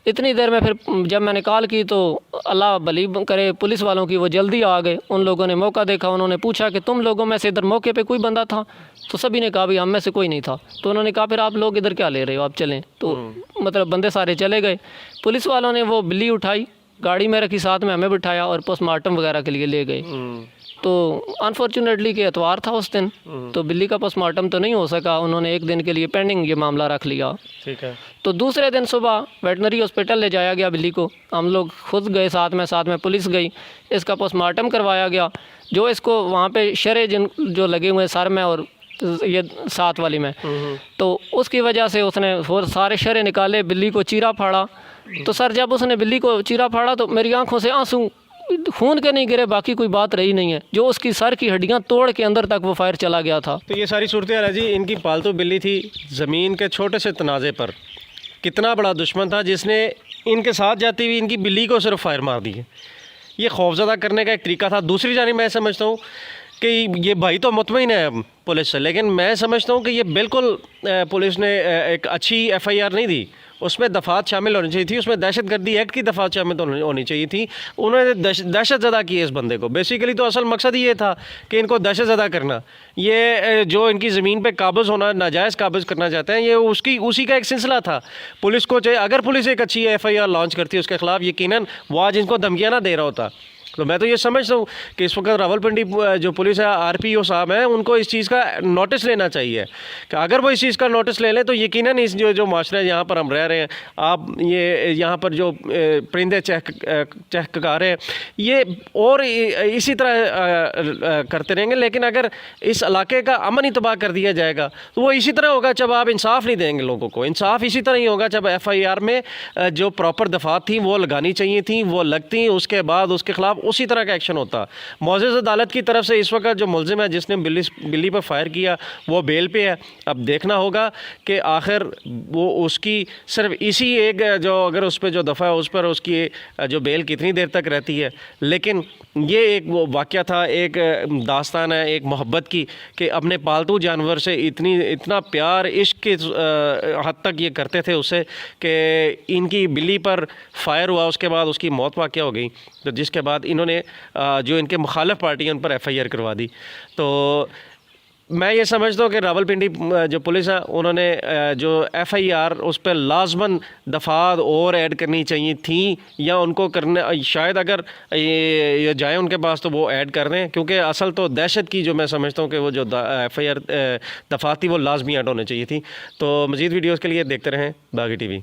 इतनी देर में फिर जब मैंने कॉल की तो अल्लाह भली करे पुलिस वालों की, वो जल्दी आ गए। उन लोगों ने मौका देखा, उन्होंने पूछा कि तुम लोगों में से इधर मौके पे कोई बंदा था? तो सभी ने कहा भाई हम में से कोई नहीं था। तो उन्होंने कहा फिर आप लोग इधर क्या ले रहे हो, आप चलें। तो मतलब बंदे सारे चले गए। पुलिस वालों ने वो बिल्ली उठाई, गाड़ी में रखी, साथ में हमें बिठाया और पोस्टमार्टम वगैरह के लिए ले गए। तो अनफॉर्चुनेटली कि एतवार था उस दिन, तो बिल्ली का पोस्टमार्टम तो नहीं हो सका। उन्होंने एक दिन के लिए पेंडिंग ये मामला रख लिया।
ठीक है।
तो दूसरे दिन सुबह वेटनरी हॉस्पिटल ले जाया गया बिल्ली को। हम लोग खुद गए, साथ में पुलिस गई, इसका पोस्टमार्टम करवाया गया। जो इसको वहाँ पे शरे जो लगे हुए सर में और ये साथ वाली में, तो उसकी वजह से उसने सारे शरे निकाले, बिल्ली को चीरा फाड़ा। तो सर जब उसने बिल्ली को चीरा फाड़ा तो मेरी आंखों से आंसू खून के नहीं गिरे, बाकी कोई बात रही नहीं है। जो उसकी सर की हड्डियां तोड़ के अंदर तक वो फायर चला गया था।
तो ये सारी सूरत हाल है जी। इनकी पालतू बिल्ली थी, ज़मीन के छोटे से तनाज़े पर कितना बड़ा दुश्मन था जिसने इनके साथ जाती हुई इनकी बिल्ली को सिर्फ फायर मार दी है। ये खौफज़दा करने का एक तरीका था। दूसरी जानिब मैं समझता हूँ कि ये भाई तो मुतमईन है पुलिस से, लेकिन मैं समझता हूँ कि ये बिल्कुल पुलिस ने एक अच्छी FIR नहीं दी। उसमें दफ़ात शामिल होनी चाहिए थी, उसमें दहशतगर्दी एक्ट की दफ़ात शामिल होनी चाहिए थी। उन्होंने दहशत ज़दा की इस बंदे को। बेसिकली तो असल मकसद ये था कि इनको दहशत ज़दा करना। ये जो इनकी ज़मीन पे काबज़ होना, नाजायज़ काबज़ करना चाहते हैं, ये उसी का एक सिलसिला था। पुलिस को चाहिए, अगर पुलिस एक अच्छी FIR लॉन्च करती है उसके ख़िलाफ़, यकीनन वो आज इनको धमकियाँ ना दे रहा होता। तो मैं तो ये समझता हूँ कि इस वक्त रावलपिंडी जो पुलिस है, RPO साहब हैं, उनको इस चीज़ का नोटिस लेना चाहिए कि अगर वो इस चीज़ का नोटिस ले लें तो यकीनन इस जो माशरा है यहाँ पर हम रह रहे हैं, आप ये यहाँ पर जो परिंदे चहका रहे हैं, ये और इसी तरह करते रहेंगे। लेकिन अगर इस इलाके का अमन ही तबाह कर दिया जाएगा तो वो इसी तरह होगा जब आप इंसाफ नहीं देंगे लोगों को। इंसाफ इसी तरह ही होगा जब FIR में जो प्रॉपर दफ़ात थी वो लगानी चाहिए थी, वो लगती, उसके बाद उसके ख़िलाफ़ उसी तरह का एक्शन होता। मौजूद अदालत की तरफ से इस वक्त जो मुलजिम है जिसने बिल्ली पर फायर किया वो बेल पे है। अब देखना होगा कि आखिर वो उसकी सिर्फ इसी एक जो अगर उस पर जो दफ़ा है उस पर उसकी जो बेल कितनी देर तक रहती है। लेकिन ये एक वो वाक़या था, एक दास्तान है एक मोहब्बत की कि अपने पालतू जानवर से इतना प्यार इश्क के हद तक ये करते थे उससे कि इनकी बिल्ली पर फायर हुआ, उसके बाद उसकी मौत वाक़या हो गई। तो जिसके बाद इन्होंने जो इनके मुखालिफ पार्टी उन पर FIR करवा दी। तो मैं ये समझता हूँ कि रावलपिंडी जो पुलिस है उन्होंने जो FIR उस पर लाजमन दफ़ात और ऐड करनी चाहिए थी, या उनको करने शायद अगर ये जाए उनके पास तो वो ऐड कर दें, क्योंकि असल तो दहशत की जो मैं समझता हूँ कि वो जो FIR दफ़ात थी वो लाजमी ऐड होनी चाहिए थी। तो मज़ीद वीडियोज़ के लिए देखते रहें बागी TV।